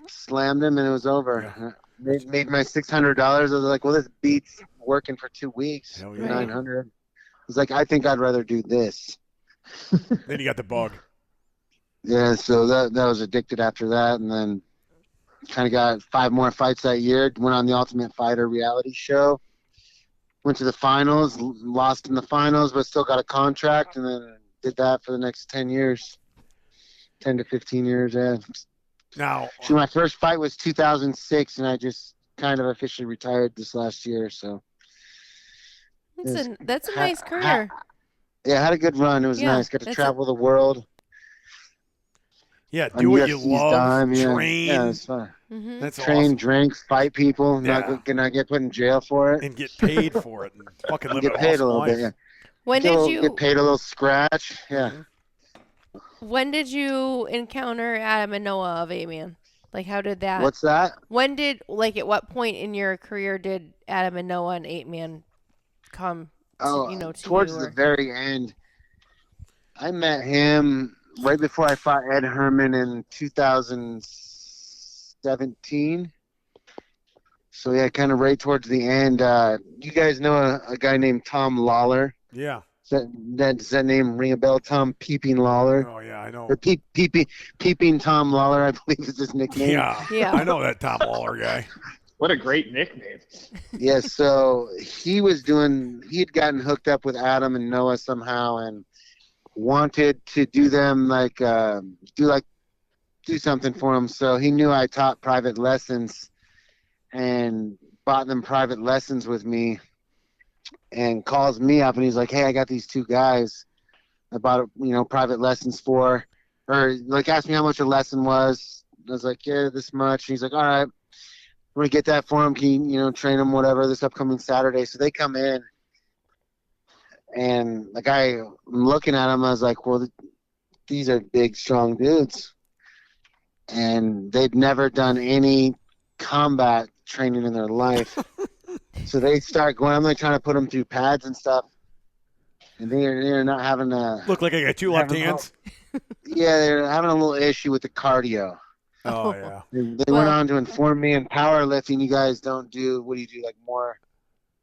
slammed him, and it was over. Made my $600. I was like, well, this beats working for 2 weeks. Hell For yeah. 900. I was like, I think I'd rather do this. Then you got the bug. Yeah, so that was addicted after that, and then kind of got 5 more fights that year. Went on the Ultimate Fighter reality show. Went to the finals, lost in the finals, but still got a contract, and then did that for the next 10 years. 10 to 15 years, yeah. Now, So my first fight was 2006, and I just kind of officially retired this last year. So That's a nice career. yeah, I had a good run. It was Yeah, nice. Got to that's travel the world. yeah, on do what you UFC's love, dime, yeah. train. Yeah, it's fun. Mm-hmm. That's Train, awesome. drink, fight people. Yeah. Not get put in jail for it. And get paid for it. And fucking live Get an paid a awesome little life. bit. Yeah. When Get a did little- you get paid a little scratch? Yeah. When did you encounter Adam and Noah of 8-Man? Like, how did that? What's that? At what point in your career did Adam and Noah and 8-Man come? Oh, to towards you, the or- very end. I met him right before I fought Ed Herman in 2017. So yeah, kind of right towards the end. You guys know a guy named Tom Lawler? Yeah. Does that name ring a bell? Tom Peeping Lawler? Oh, yeah, I know. Or Peeping Tom Lawler, I believe is his nickname. Yeah. Yeah. I know that Tom Waller guy. What a great nickname. Yeah, so he had gotten hooked up with Adam and Noah somehow and wanted to do them do something for him. So he knew I taught private lessons and bought them private lessons with me and calls me up and he's like, hey, I got these 2 guys I bought, private lessons for, or like asked me how much a lesson was. I was like, yeah, this much. And he's like, all right. I'm going to get that for them. Can you, train them, whatever, this upcoming Saturday. So they come in, and like I'm looking at them, I was like, well, these are big, strong dudes. And they'd never done any combat training in their life. So they start going, I'm like trying to put them through pads and stuff. And they're not having a... Look like I got 2 left hands. Yeah, they're having a little issue with the cardio. Oh, yeah. They went on to inform me in powerlifting, you guys don't do, what do you do, like more,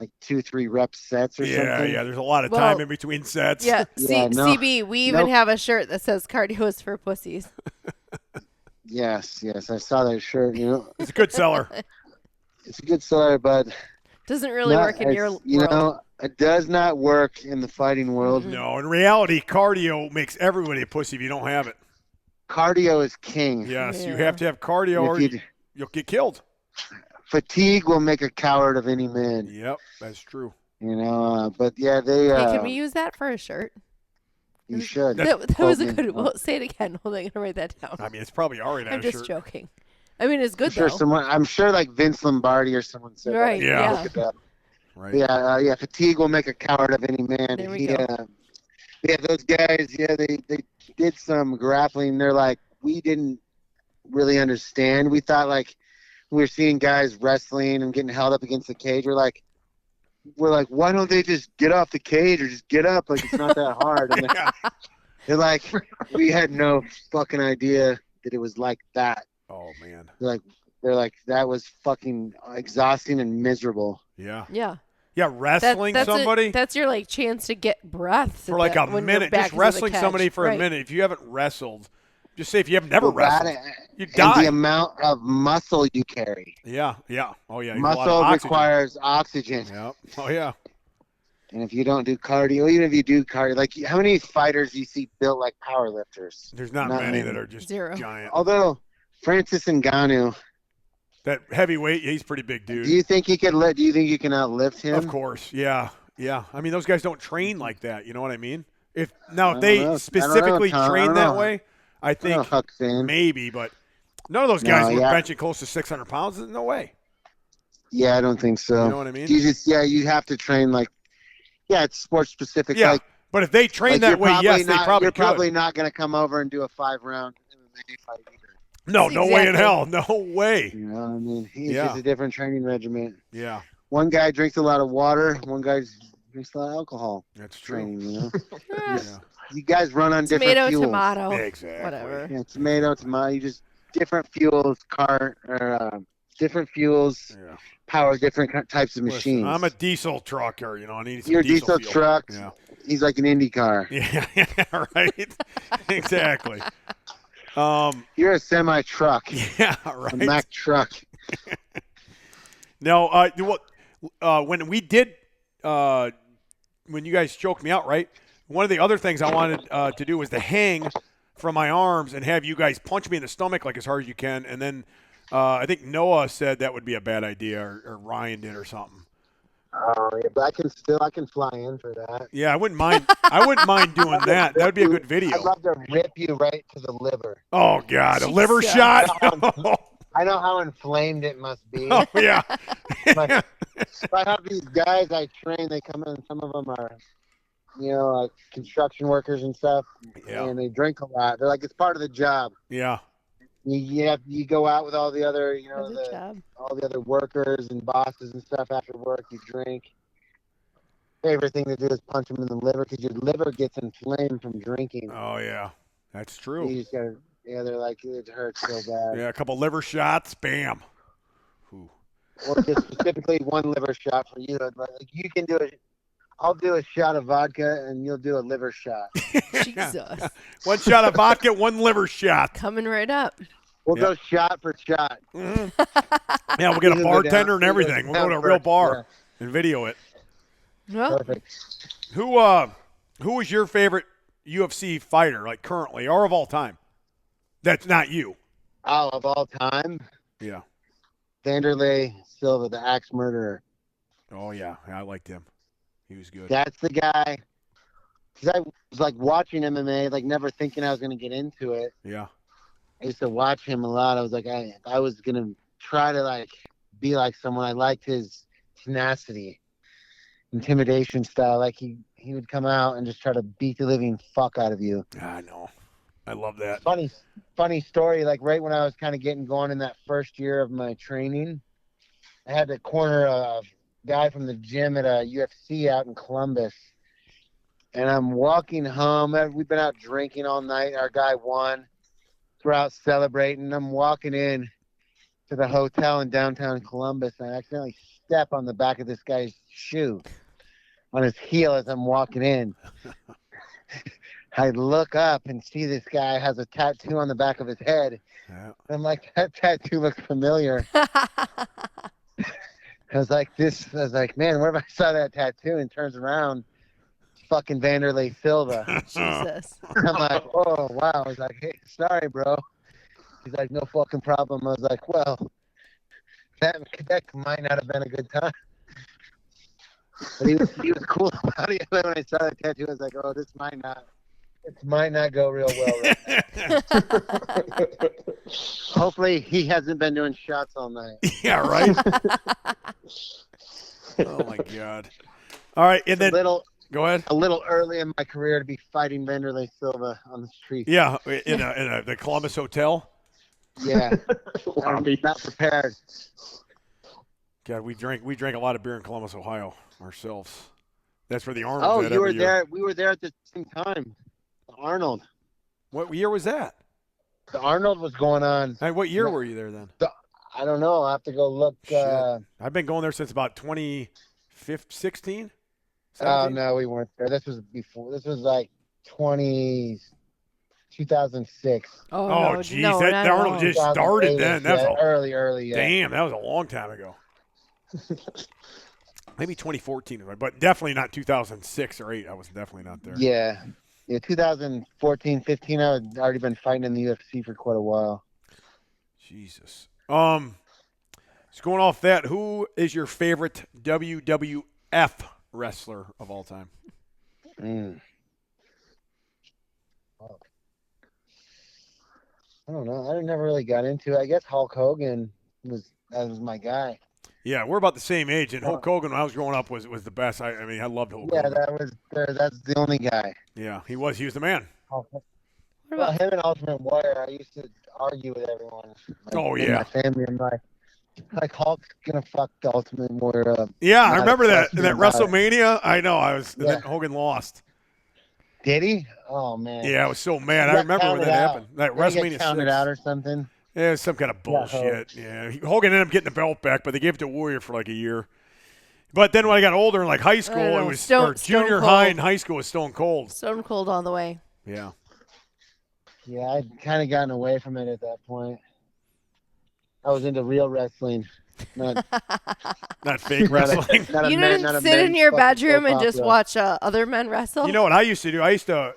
like 2-3 rep sets or Yeah, something? yeah. There's a lot of Well, time in between sets. Yeah, Yeah, no. CB, we even Nope. have a shirt that says cardio is for pussies. Yes, I saw that shirt, It's a good seller. It's a good seller, but Doesn't really work in your world. it does not work in the fighting world. No, in reality, cardio makes everybody a pussy if you don't have it. Cardio is king. Yes, you Yeah. have to have cardio or If you'll get killed. fatigue will make a coward of any man, Yep, that's true. but yeah, they, Hey, can we use that for a shirt? you should. That was a Quote me. good. Well, say it again. Hold on, I'm gonna write that down. I mean, it's probably already on I'm a just shirt. joking. I mean, it's good though. I'm sure like Vince Lombardi or someone said Right, that. yeah. Look it up. Right. Yeah, fatigue will make a coward of any man. There we go. Yeah, those guys, they did some grappling. They're like, we didn't really understand. We thought like we were seeing guys wrestling and getting held up against the cage. We're like, why don't they just get off the cage or just get up? Like, it's not that hard. And they're like, we had no fucking idea that it was like that. Oh, man. They're like, that was fucking exhausting and miserable. Yeah. Yeah. Yeah, wrestling somebody. That's your like chance to get breath for like a minute. Just wrestling somebody for a minute. If you haven't wrestled, just say if you have never wrestled, you die. And the amount of muscle you carry. Yeah. Oh, yeah. Muscle requires oxygen. Yep. Oh, yeah. And if you don't do cardio, even if you do cardio, like how many fighters do you see built like power lifters? There's not many that are just giant. Although Francis Ngannou, that heavyweight, he's pretty big, dude. Do you think he could do you think you can outlift him? Of course, yeah. I mean, those guys don't train like that. You know what I mean? If they specifically train that way, I think maybe. But none of those guys were benching close to 600 pounds. No way. Yeah, I don't think so. You know what I mean? You have to train like. Yeah, it's sports specific. Yeah, but if they train that way, yes, they probably could. You're probably not going to come over and do a 5-round MMA fight either. No way in hell. No way. You know what I mean? He's just a different training regimen. Yeah. One guy drinks a lot of water. One guy drinks a lot of alcohol. That's true. Training, you know? You guys run on different fuels. Tomato. Exactly. Whatever. Yeah, tomato. You just different fuels, different fuels. Yeah. Power different types of machines. I'm a diesel trucker, you know. I need some Your diesel truck. Yeah. He's like an Indy car. Yeah, right. Exactly. You're a semi truck. Yeah, right. A Mack truck. No, when we did, when you guys choked me out, right? One of the other things I wanted to do was to hang from my arms and have you guys punch me in the stomach like as hard as you can, and then I think Noah said that would be a bad idea, or Ryan did, or something. Oh, yeah, but I can fly in for that. Yeah, I wouldn't mind doing that. That would be a good video. I'd love to rip you right to the liver. Oh God, a liver shot. I know how inflamed it must be. Oh yeah. I have these guys I train. They come in. Some of them are, like construction workers and stuff. Yeah. And they drink a lot. They're like, it's part of the job. Yeah. You go out with all the other, all the other workers and bosses and stuff after work. You drink. Favorite thing to do is punch them in the liver because your liver gets inflamed from drinking. Oh yeah, that's true. You just gotta, they're like, it hurts so bad. Yeah, a couple liver shots, bam. Ooh. Or just specifically one liver shot for you. Like you can do it. I'll do a shot of vodka and you'll do a liver shot. Jesus. One shot of vodka, one liver shot. Coming right up. We'll go shot for shot. Mm-hmm. Yeah, we'll get a bartender and everything. We'll go to a real bar and video it. Well, perfect. Who is your favorite UFC fighter, like currently or of all time? That's not you. Oh, of all time? Yeah. Vanderlei Silva, the axe murderer. Oh yeah, I liked him. He was good. That's the guy. Because I was like watching MMA, like never thinking I was going to get into it. Yeah. I used to watch him a lot. I was like, I was going to try to like be like someone. I liked his tenacity, intimidation style. Like he would come out and just try to beat the living fuck out of you. I know. I love that. Funny story. Like right when I was kind of getting going in that first year of my training, I had to corner a guy from the gym at a UFC out in Columbus. And I'm walking home. We've been out drinking all night. Our guy won. We're out celebrating. I'm walking in to the hotel in downtown Columbus, and I accidentally step on the back of this guy's shoe, on his heel as I'm walking in. I look up and see this guy has a tattoo on the back of his head. Yeah. I'm like, that tattoo looks familiar. I was like, man, where have I saw that tattoo? And turns around, fucking Vanderlei Silva. Jesus. I'm like, oh, wow. I was like, hey, sorry, bro. He's like, no fucking problem. I was like, well, that might not have been a good time. But he was cool about it. When I saw that tattoo, I was like, oh, this might not It might not go real well right now. Hopefully he hasn't been doing shots all night. Yeah, right? Oh, my God. All right, and then go ahead. A little early in my career to be fighting Vanderlei Silva on the street. Yeah, in the Columbus Hotel. Yeah. I'm not prepared. God, we drank a lot of beer in Columbus, Ohio ourselves. That's where the Arnold's Oh, at you were every year. there. We were there at the same time. The Arnold. What year was that? The Arnold was going on. Hey, what year were you there then? I don't know. I'll have to go look. I've been going there since about 2016. Oh, no, we weren't there. This was before. This was like 2006. Oh, geez. That Arnold just started then. That was early. Yeah. Damn, that was a long time ago. Maybe 2014, but definitely not 2006 or 8. I was definitely not there. Yeah. 2014, 15, I had already been fighting in the UFC for quite a while. Jesus. So going off that, who is your favorite WWF wrestler of all time? Oh. I don't know. I never really got into it. I guess Hulk Hogan was my guy. Yeah, we're about the same age, and Hulk Hogan when I was growing up was the best. I mean, I loved Hulk Hogan. Yeah, that's the only guy. Yeah, he was the man. What about him and Ultimate Warrior? I used to argue with everyone. Yeah. My family, I'm like Hulk's gonna fuck the Ultimate Warrior up. Yeah, I remember that WrestleMania. I know. Then Hogan lost. Did he? Oh man. Yeah, I was so mad. I remember when that happened. That WrestleMania counted 6. out or something. Yeah, it was some kind of bullshit. Yeah, Hogan ended up getting the belt back, but they gave it to Warrior for like a year. But then when I got older in like high school, it was junior high and high school was Stone Cold. Stone Cold all the way. Yeah. Yeah, I'd kind of gotten away from it at that point. I was into real wrestling, not fake wrestling. You didn't sit in your bedroom and just watch other men wrestle? You know what I used to do? I used to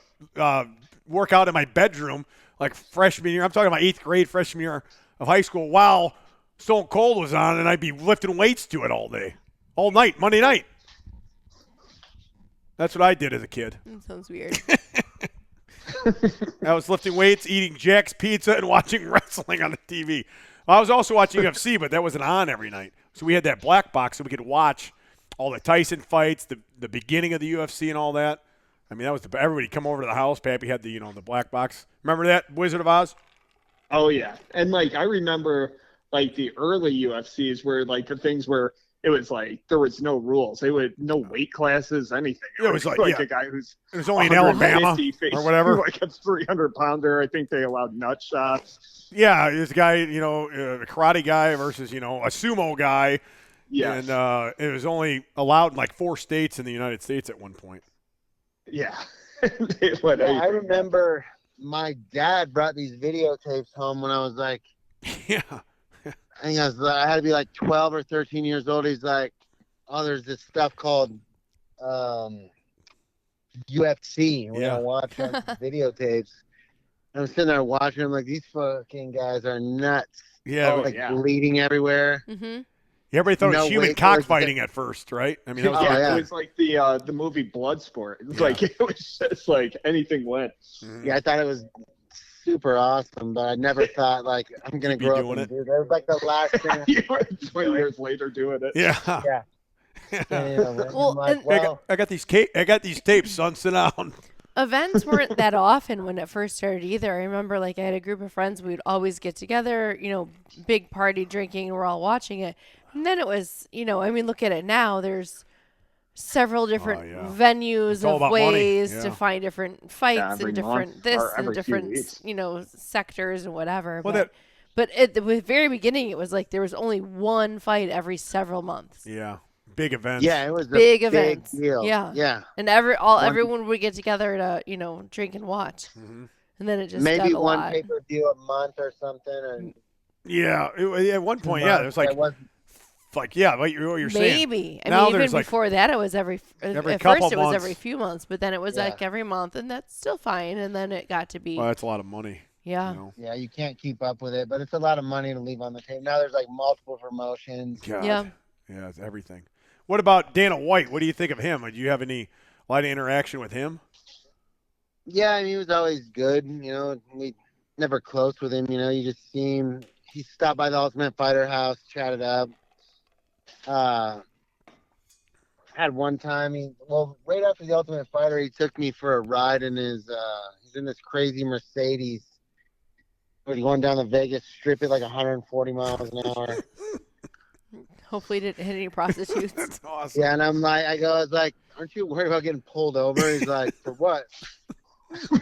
work out in my bedroom like freshman year. I'm talking about 8th grade, freshman year of high school while Stone Cold was on, and I'd be lifting weights to it all day, all night, Monday night. That's what I did as a kid. That sounds weird. I was lifting weights, eating Jack's Pizza, and watching wrestling on the TV. I was also watching UFC, but that wasn't on every night. So we had that black box so we could watch all the Tyson fights, the beginning of the UFC and all that. I mean, that was everybody come over to the house. Pappy had the black box. Remember that, Wizard of Oz? Oh yeah, and like I remember like the early UFCs where like the things where it was like there was no rules. They would no weight classes, anything. It was like a guy who's it was only in Alabama or whatever. Like a 300-pounder. I think they allowed nut shots. Yeah, this guy, a karate guy versus a sumo guy. Yeah, and it was only allowed in like 4 states in the United States at one point. Yeah. I remember my dad brought these videotapes home when I was like, yeah. I think I had to be like 12 or 13 years old. He's like, oh, there's this stuff called UFC. When I watch videotapes, I'm sitting there watching them like, these fucking guys are nuts. Yeah. Bleeding everywhere. Mm-hmm. Everybody thought it was human cockfighting at first, right? I mean, that was it was like the movie Bloodsport. It was like it was just like anything went. Mm-hmm. Yeah, I thought it was super awesome, but I never thought like I'm gonna grow up and do that. It was like the last thing. You were 20 years later doing it. Yeah. I got these tapes, son. Sit down. Events weren't that often when it first started either. I remember like I had a group of friends. We'd always get together, big party drinking, and we're all watching it. And then it was, look at it now. There's several different venues of ways to find different fights and different and different, sectors and whatever. Well, but at the very beginning, it was like there was only one fight every several months. Yeah. Big events. Yeah, it was big a events. Big deal. Yeah. And everyone would get together to, drink and watch. Mm-hmm. And then it just maybe got a one lot. pay-per-view a month or something. Yeah, at one point, there was like what you're saying. Maybe. I now mean, even before that, it was every at couple first it was months. every few months, but then it was like every month, and that's still fine. And then it got to be. Well, that's a lot of money. Yeah. Yeah, you can't keep up with it, but it's a lot of money to leave on the table. Now there's like multiple promotions. God. Yeah. Yeah, it's everything. What about Dana White? What do you think of him? Do you have a lot of interaction with him? Yeah, I mean, he was always good. We never close with him. You just see him. He stopped by the Ultimate Fighter house, chatted up. Uh, had one time, right after the Ultimate Fighter, he took me for a ride in he's in this crazy Mercedes. We're going down the Vegas Strip at like 140 miles an hour. Hopefully, didn't hit any prostitutes. That's awesome. Yeah, and I was like, aren't you worried about getting pulled over? He's like, for what?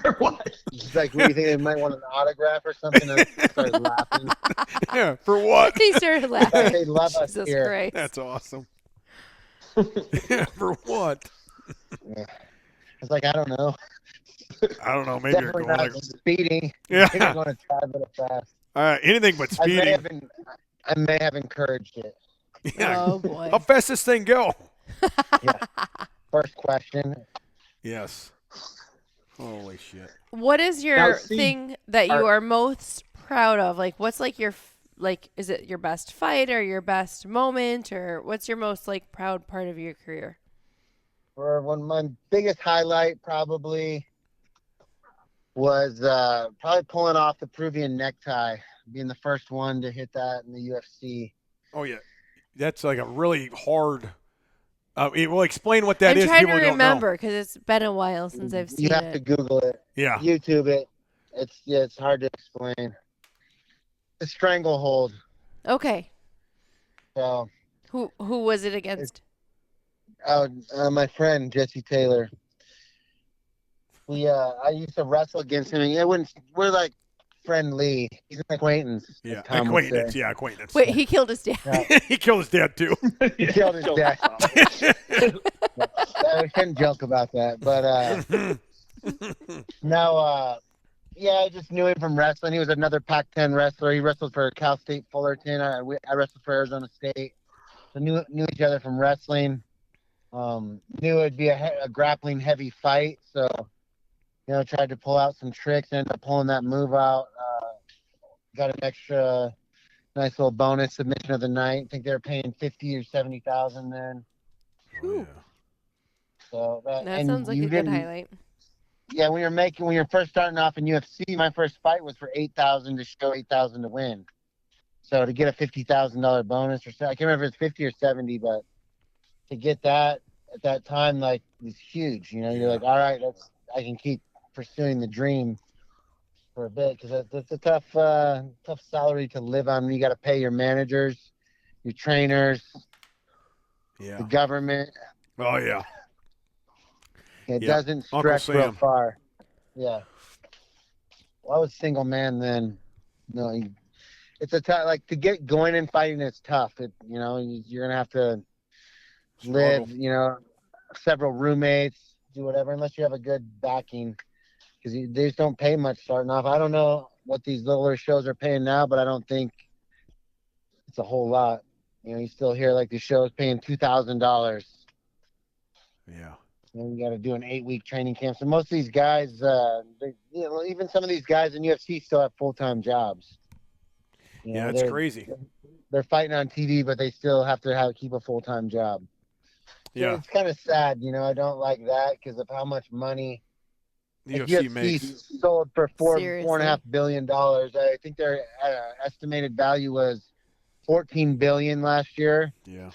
For what? He's like, what do you think, they might want an autograph or something? And I started laughing. Yeah, for what? He started laughing. They love us Jesus here. Christ. That's awesome. Yeah, for what? Yeah. I was like, I don't know. I don't know. Maybe you're Definitely going not like. speeding. Yeah. Maybe I'm going to try a little fast. Anything but I speeding. may have encouraged it. Yeah. Oh boy. How fast this thing go? Yeah. First question. Yes. Holy shit. What is your Now, see, thing that you are most proud of? Like, what's like your is it your best fight or your best moment, or what's your most like proud part of your career? For my biggest highlight probably was probably pulling off the Peruvian necktie, being the first one to hit that in the UFC. Oh yeah, that's like a really hard. Well, explain what that I'm is. trying to People don't remember because it's been a while since I've seen You have to it. Google it. Yeah. YouTube it. It's hard to explain. The stranglehold. Okay. So, Who was it against? my friend Jesse Taylor. I used to wrestle against him. And we're like friendly. He's an acquaintance. Yeah. Tom would Acquaintance. say. Yeah, acquaintance. Wait, he killed his dad. Yeah. He killed his dad too. He killed his dad. I shouldn't joke about that, but no. Yeah, I just knew him from wrestling. He was another Pac-10 wrestler. He wrestled for Cal State Fullerton. I wrestled for Arizona State. So knew each other from wrestling. Knew it'd be a grappling heavy fight. So, tried to pull out some tricks. Ended up pulling that move out. Got an extra nice little bonus submission of the night. I think they were paying $50,000 or $70,000 then. Oh, yeah. So That sounds like a good highlight. Yeah, when you're first starting off in UFC, my first fight was for $8,000 to show $8,000 to win. So to get a $50,000 bonus, or so, I can't remember if it's 50 or 70, but to get that at that time, like, was huge. You're like, all right, I can keep pursuing the dream for a bit, because it's a tough salary to live on. You got to pay your managers, your trainers, Yeah. the government. Oh yeah. It Yeah. doesn't Uncle stretch real Sam. far. Yeah. Well, I was single man then. No, it's a tough, like, to get going and fighting is tough. You're gonna have to live, several roommates, do whatever, unless you have a good backing, because they just don't pay much starting off. I don't know what these littler shows are paying now, but I don't think it's a whole lot. You still hear like the shows paying $2,000. Yeah. You got to do an 8-week training camp. So most of these guys, even some of these guys in UFC still have full-time jobs. Yeah, it's crazy. They're fighting on TV, but they still have to keep a full-time job. Yeah. It's kind of sad, I don't like that because of how much money The like, UFC UFC makes. sold for Seriously. $4.5 billion. I think their estimated value was $14 billion last year. Yeah.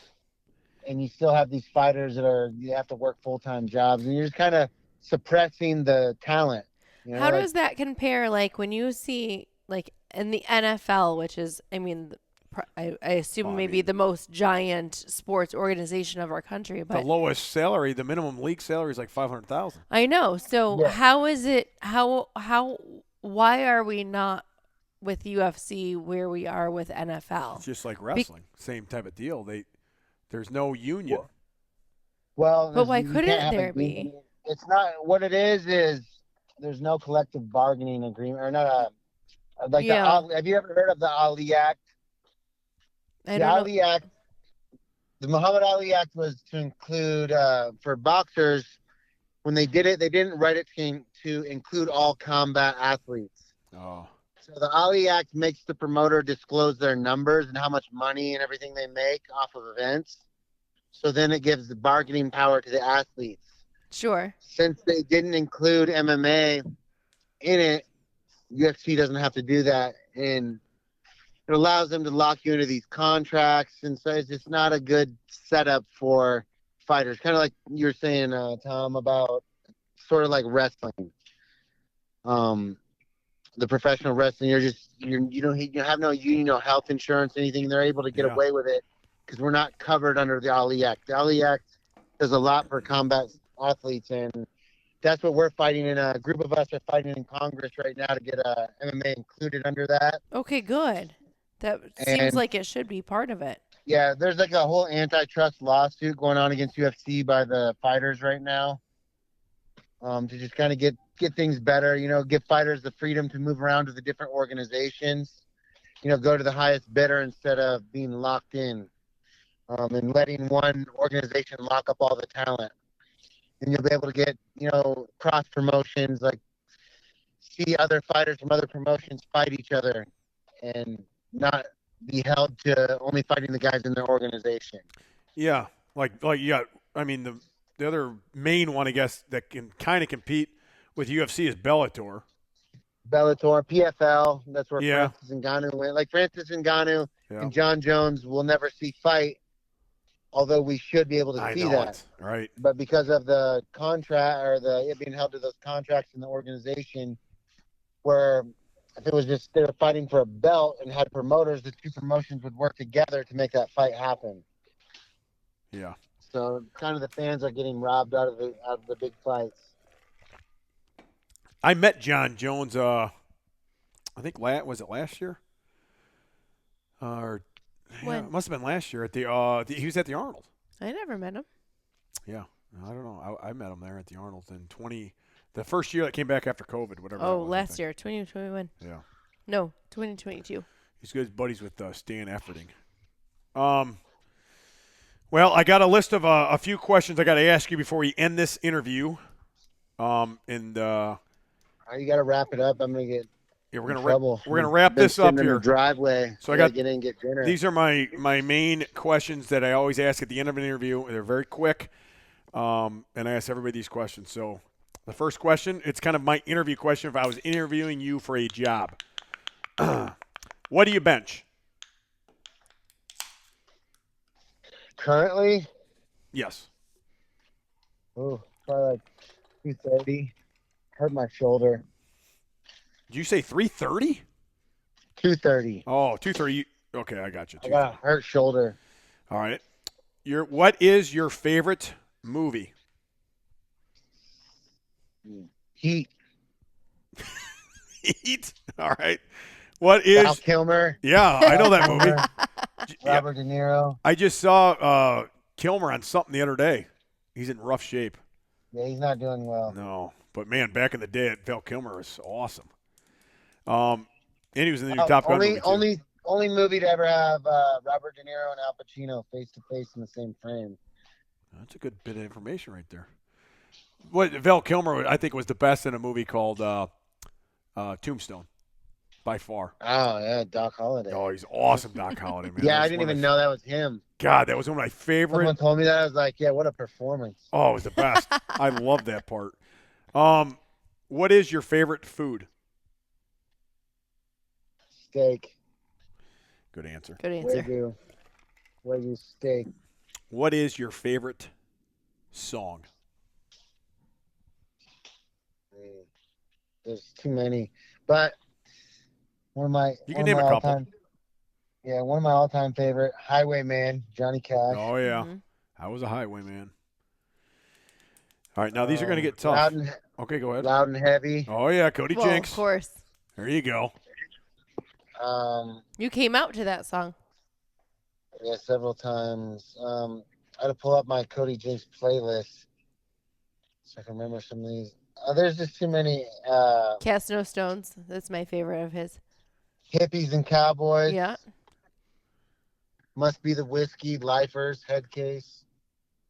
And you still have these fighters you have to work full-time jobs, and you're just kind of suppressing the talent. How does that compare? Like when you see like in the NFL, which is, I mean, I assume maybe the most giant sports organization of our country, but The lowest salary, the minimum league salary is like $500,000. I know. So Yeah. how is it? Why are we not with UFC where we are with NFL? It's just like wrestling, same type of deal. There's no union. Well, But why you couldn't can't have there a be? union. It's not what it is there's no collective bargaining agreement, or not like Yeah. have you ever heard of the Ali Act? I The don't know. Ali Act, the Muhammad Ali Act was to include for boxers. When they did it, they didn't write it to include all combat athletes. Oh. So the Ali Act makes the promoter disclose their numbers and how much money and everything they make off of events. So then it gives the bargaining power to the athletes. Sure. Since they didn't include MMA in it, UFC doesn't have to do that, and it allows them to lock you into these contracts, and so it's just not a good setup for fighters. Kind of like you were saying, Tom, about sort of like wrestling. The professional wrestling, you have no union, no health insurance, anything. They're able to get away with it because we're not covered under the Ali Act. The Ali Act does a lot for combat athletes, and that's what we're fighting in. A group of us are fighting in Congress right now to get MMA included under that. Okay, good. That seems like it should be part of it. Yeah, there's like a whole antitrust lawsuit going on against UFC by the fighters right now, to just kind of get things better, give fighters the freedom to move around to the different organizations, go to the highest bidder instead of being locked in, and letting one organization lock up all the talent. And you'll be able to get, cross promotions, like see other fighters from other promotions fight each other and not be held to only fighting the guys in their organization. Yeah. I mean, the other main one, I guess, that can kind of compete with UFC is Bellator, PFL. That's where Francis Ngannou went. Like Francis Ngannou and John Jones will never see fight, although we should be able to see that. Right. But because of the contract or it being held to those contracts in the organization, where if it was just they were fighting for a belt and had promoters, the two promotions would work together to make that fight happen. Yeah. So kind of the fans are getting robbed out of the big fights. I met John Jones. I think was it last year? It must have been last year at he was at the Arnold. I never met him. Yeah, I don't know. I met him there at the Arnold in the first year that came back after COVID, whatever. Oh, last year, 2021. Yeah. No, 2022. He's good buddies with Stan Efferding. Well, I got a list of a few questions I got to ask you before we end this interview. You got to wrap it up. I'm gonna get. Yeah, we're gonna wrap this up here. In the driveway. So I got get in and get dinner. These are my main questions that I always ask at the end of an interview. They're very quick, and I ask everybody these questions. So the first question, it's kind of my interview question. If I was interviewing you for a job, what do you bench? Currently? Yes. Oh, probably like 230. Hurt my shoulder. Did you say 330? 230. Oh, 230. Okay, I got you. I got a hurt shoulder. All right. What is your favorite movie? Heat. Heat. All right. What is Val Kilmer? Yeah, I know that movie. Robert De Niro. I just saw Kilmer on something the other day. He's in rough shape. Yeah, he's not doing well. No, but man, back in the day, Val Kilmer was awesome. And he was in the new Top Gun movie too. Only movie to ever have Robert De Niro and Al Pacino face to face in the same frame. That's a good bit of information right there. What Val Kilmer, I think, was the best in a movie called Tombstone, by far. Oh yeah, Doc Holliday. Oh, he's awesome, Doc Holliday, man. Yeah, I didn't even know that was him. God, that was one of my favorite. Someone told me that. I was like, yeah, what a performance. Oh, it was the best. I love that part. What is your favorite food? Steak. Good answer. Good answer. Wagyu steak. What is your favorite song? There's too many, but one of my you can name a couple. One of my all-time favorite, Highwayman, Johnny Cash. Oh yeah, I was a Highwayman. All right, now these are going to get tough. Okay, go ahead. Loud and Heavy. Oh yeah, Cody Jinks. Of course. There you go. You came out to that song. Yeah, several times. I had to pull up my Cody Jinks playlist so I can remember some of these. There's just too many. Cast No Stones. That's my favorite of his. Hippies and Cowboys. Yeah. Must Be the Whiskey, Lifers, Head Case.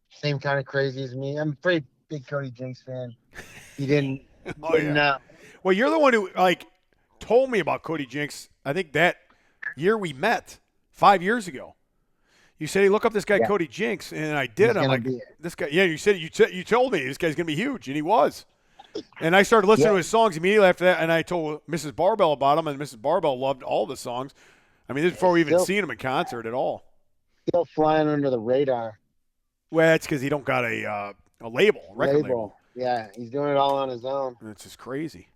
Same kind of crazy as me. I'm a pretty big Cody Jinks fan. You didn't. Well, you're the one who told me about Cody Jinks. I think that year we met 5 years ago. You said, hey, look up this guy, Yeah. Cody Jinks, and I did. He's I'm gonna like, be- this guy, yeah, you told me this guy's going to be huge, and he was. And I started listening Yeah. to his songs immediately after that, and I told Mrs. Barbell about him, and Mrs. Barbell loved all the songs. I mean, this is before we even Still- seen him in concert at all. Still flying under the radar. Well, that's because he don't got a record label. Yeah, he's doing it all on his own. That's just crazy.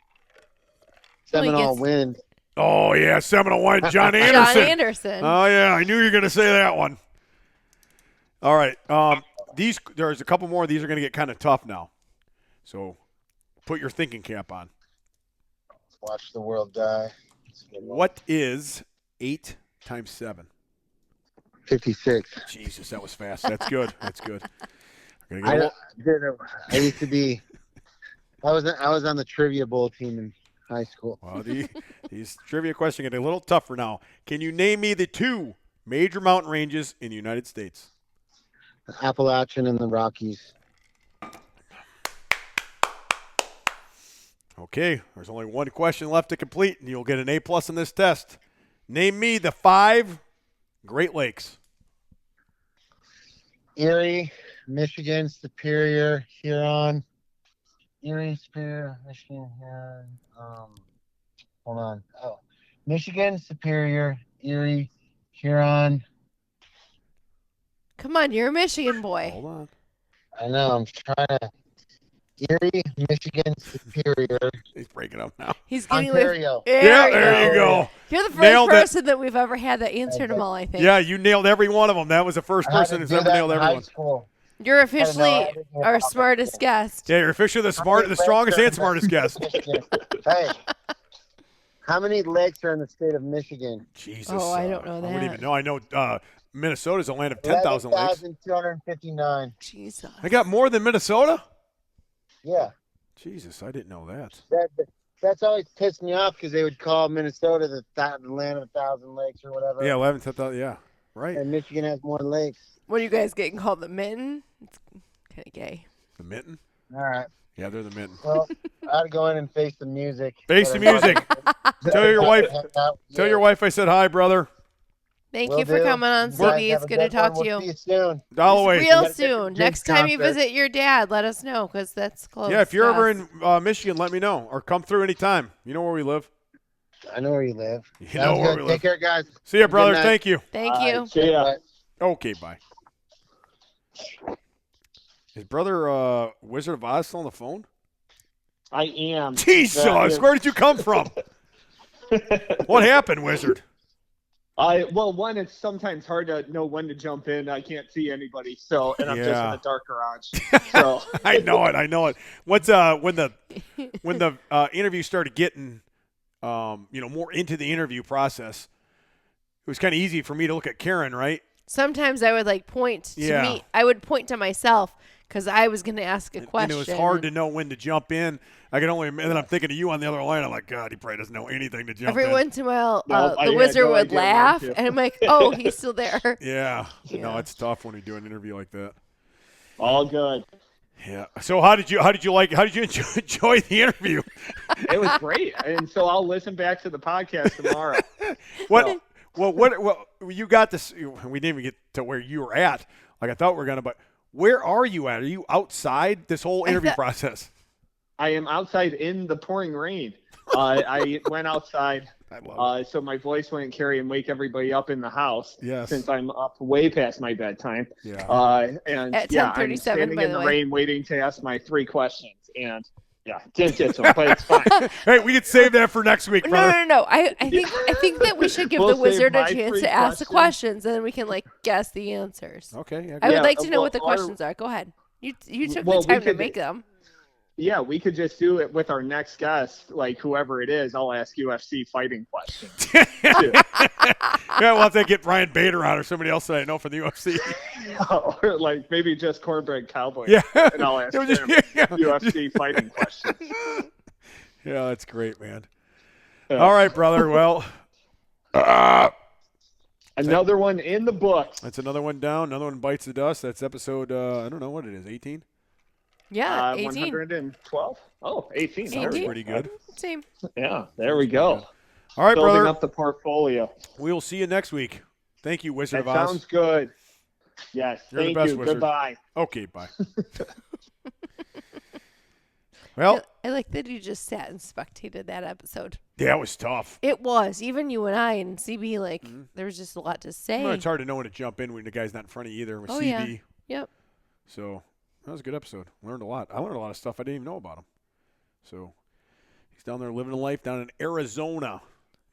Well, he Seminole gets- win. Oh, yeah, Seminole Wine, John Anderson. John Anderson. Oh, yeah, I knew you were going to say that one. All right. There's a couple more. These are going to get kind of tough now. So put your thinking cap on. Watch the world die. What is 8 times 7? 56. Jesus, that was fast. That's good. That's good. We're gonna I, get I used to be. I was on the trivia bowl team in high school. well, these trivia questions get a little tougher now. Can you name me the 2 major mountain ranges in the United States? The Appalachian and the Rockies. Okay, there's only one question left to complete, and you'll get an A+ on this test. Name me the 5 Great Lakes. Erie, Michigan, Superior, Huron. Erie, Superior, Michigan, Huron. Hold on. Oh, Michigan, Superior, Erie, Huron. Come on, you're a Michigan boy. Hold on. I know. I'm trying to. Erie, Michigan, Superior, He's breaking up now. He's getting Ontario. Yeah, there you go. You're the first Nailed it. person that we've ever had that answered them all, I think. Yeah, you nailed every one of them. That was the first I had person to who's do ever that nailed in high everyone. school. You're officially I didn't know our about smartest guest. Yeah, you're officially the strongest and smartest guest. Hey, how many lakes are in the state of Michigan? Jesus. Oh, I don't know I that. wouldn't even know. I know Minnesota's a land of 10,000 lakes. 11,259. Jesus. I got more than Minnesota? Yeah, Jesus, I didn't know that. that's always pissed me off because they would call Minnesota the land of 1,000 lakes or whatever. Yeah, 11, 10,000. Yeah, right. And Michigan has more lakes. What are you guys getting called? The mitten? It's kind of gay. The mitten? All right. Yeah, they're the mitten. Well, I'd go in and face the music. Face the music. Tell your wife. Tell your wife I said hi, brother. Thank Will you for do. coming on, You guys CB. have It's a good to talk to We'll you. see you soon. Dollaway. Real gotta get to soon. the Next Jinx time you concert. visit your dad, let us know because that's close. Yeah, if you're to ever us. in Michigan, let me know. Or come through anytime. You know where we live. I know where you live. You Sounds know where good. we live. Take care, guys. See ya, Good brother. night. Thank you. Thank you. See ya. Bye. Okay, bye. Is brother Wizard of Oz still on the phone? I am. Jesus, That is- where did you come from? What happened, Wizard? Well, one, it's sometimes hard to know when to jump in. I can't see anybody, and I'm just in Yeah. a dark garage. So I know it. What's when the interview started getting more into the interview process, it was kind of easy for me to look at Karen, right? Sometimes I would point to Yeah. me. I would point to myself because I was going to ask a question. And it was hard to know when to jump in. I can only, and then I'm thinking of you on the other line. I'm like, God, he probably doesn't know anything to jump Every in. once in a while, No, I the had wizard no would idea when laugh, to. and I'm like, "Oh, he's still there." Yeah. Yeah. No, it's tough when you do an interview like that. all good. Yeah. So how did you enjoy the interview? It was great, and so I'll listen back to the podcast tomorrow. What you got this? We didn't even get to where you were at. Like I thought we were gonna, but where are you at? Are you outside this whole interview process? I am outside in the pouring rain. I went outside I love it. so my voice wouldn't carry and wake everybody up in the house. Yes. Since I'm up way past my bedtime. Yeah. And At yeah, I'm 10:37, standing by in the the way. rain waiting to ask my 3 questions. And yeah, didn't get to them, but it's fine. Hey, we could save that for next week, brother. No. I think that we should give We'll the wizard save a my chance 3 to ask the questions. questions, and then we can guess the answers. Okay. Yeah, I would Yeah, like to know well, what the our- questions are. Go ahead. You took Well, the we time to could- make them. Yeah, we could just do it with our next guest, whoever it is. I'll ask UFC fighting questions. too. Yeah, we'll have to get Brian Bader on or somebody else that I know from the UFC. Or maybe just Cornbread Cowboy. Yeah. And I'll ask It was him just- yeah. UFC fighting questions. Yeah, that's great, man. Yeah. All right, brother. Well, Another one in the books. that's another one down. Another one bites the dust. That's episode, I don't know what it is, 18? Yeah, 18. 112? Oh, 18. That was 18? pretty good. Same. Yeah, there we go. All right, Building brother. up the portfolio. We'll see you next week. Thank you, Wizard That of Oz. sounds good. Yes. You're the Thank best you. wizard. Goodbye. Okay, bye. Well, I like that you just sat and spectated that episode. yeah, it was tough. It was. Even you and I and CB, like, there was just a lot to say. Well, it's hard to know when to jump in when the guy's not in front of you either with CB. Yeah. Yep. So that was a good episode. Learned a lot. I learned a lot of stuff I didn't even know about him. So he's down there living a life down in Arizona.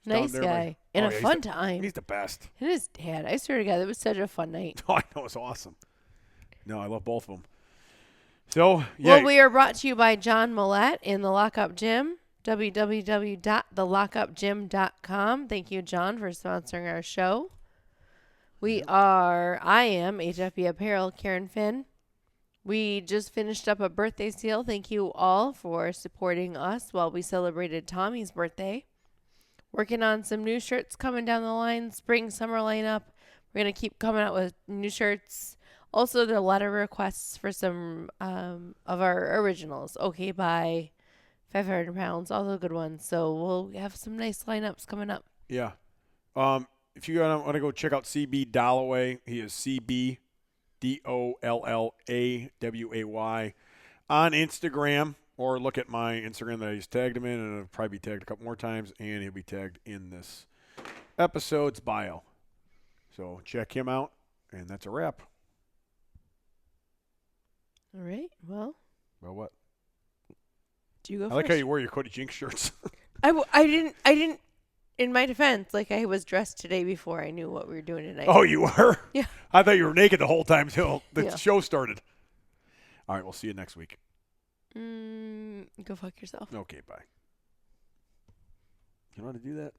He's Nice down there guy. And a he's fun the- time. He's the best. And his dad. I swear to God, that was such a fun night. Oh, I know. It's awesome. No, I love both of them. So, yeah. Well, we are brought to you by John Millette in the Lockup Gym, www.thelockupgym.com. Thank you, John, for sponsoring our show. I am HFB Apparel, Karen Finn. We just finished up a birthday sale. Thank you all for supporting us while we celebrated Tommy's birthday. Working on some new shirts coming down the line, spring, summer lineup. We're going to keep coming out with new shirts. Also, the letter requests for some of our originals. Okay, by 500 pounds, all the good ones. So we'll have some nice lineups coming up. Yeah. If you want to go check out CB Dollaway, he is CB Dollaway on Instagram, or look at my Instagram that I just tagged him in, and it'll probably be tagged a couple more times, and he'll be tagged in this episode's bio. So check him out, and that's a wrap. All right. Well, what? do you go I first? like how you wear your Cody Jinx shirts. I didn't. In my defense, like, I was dressed today before I knew what we were doing tonight. Oh, you were? Yeah. I thought you were naked the whole time till the Yeah. show started. All right, we'll see you next week. Go fuck yourself. Okay, bye. You know how to do that?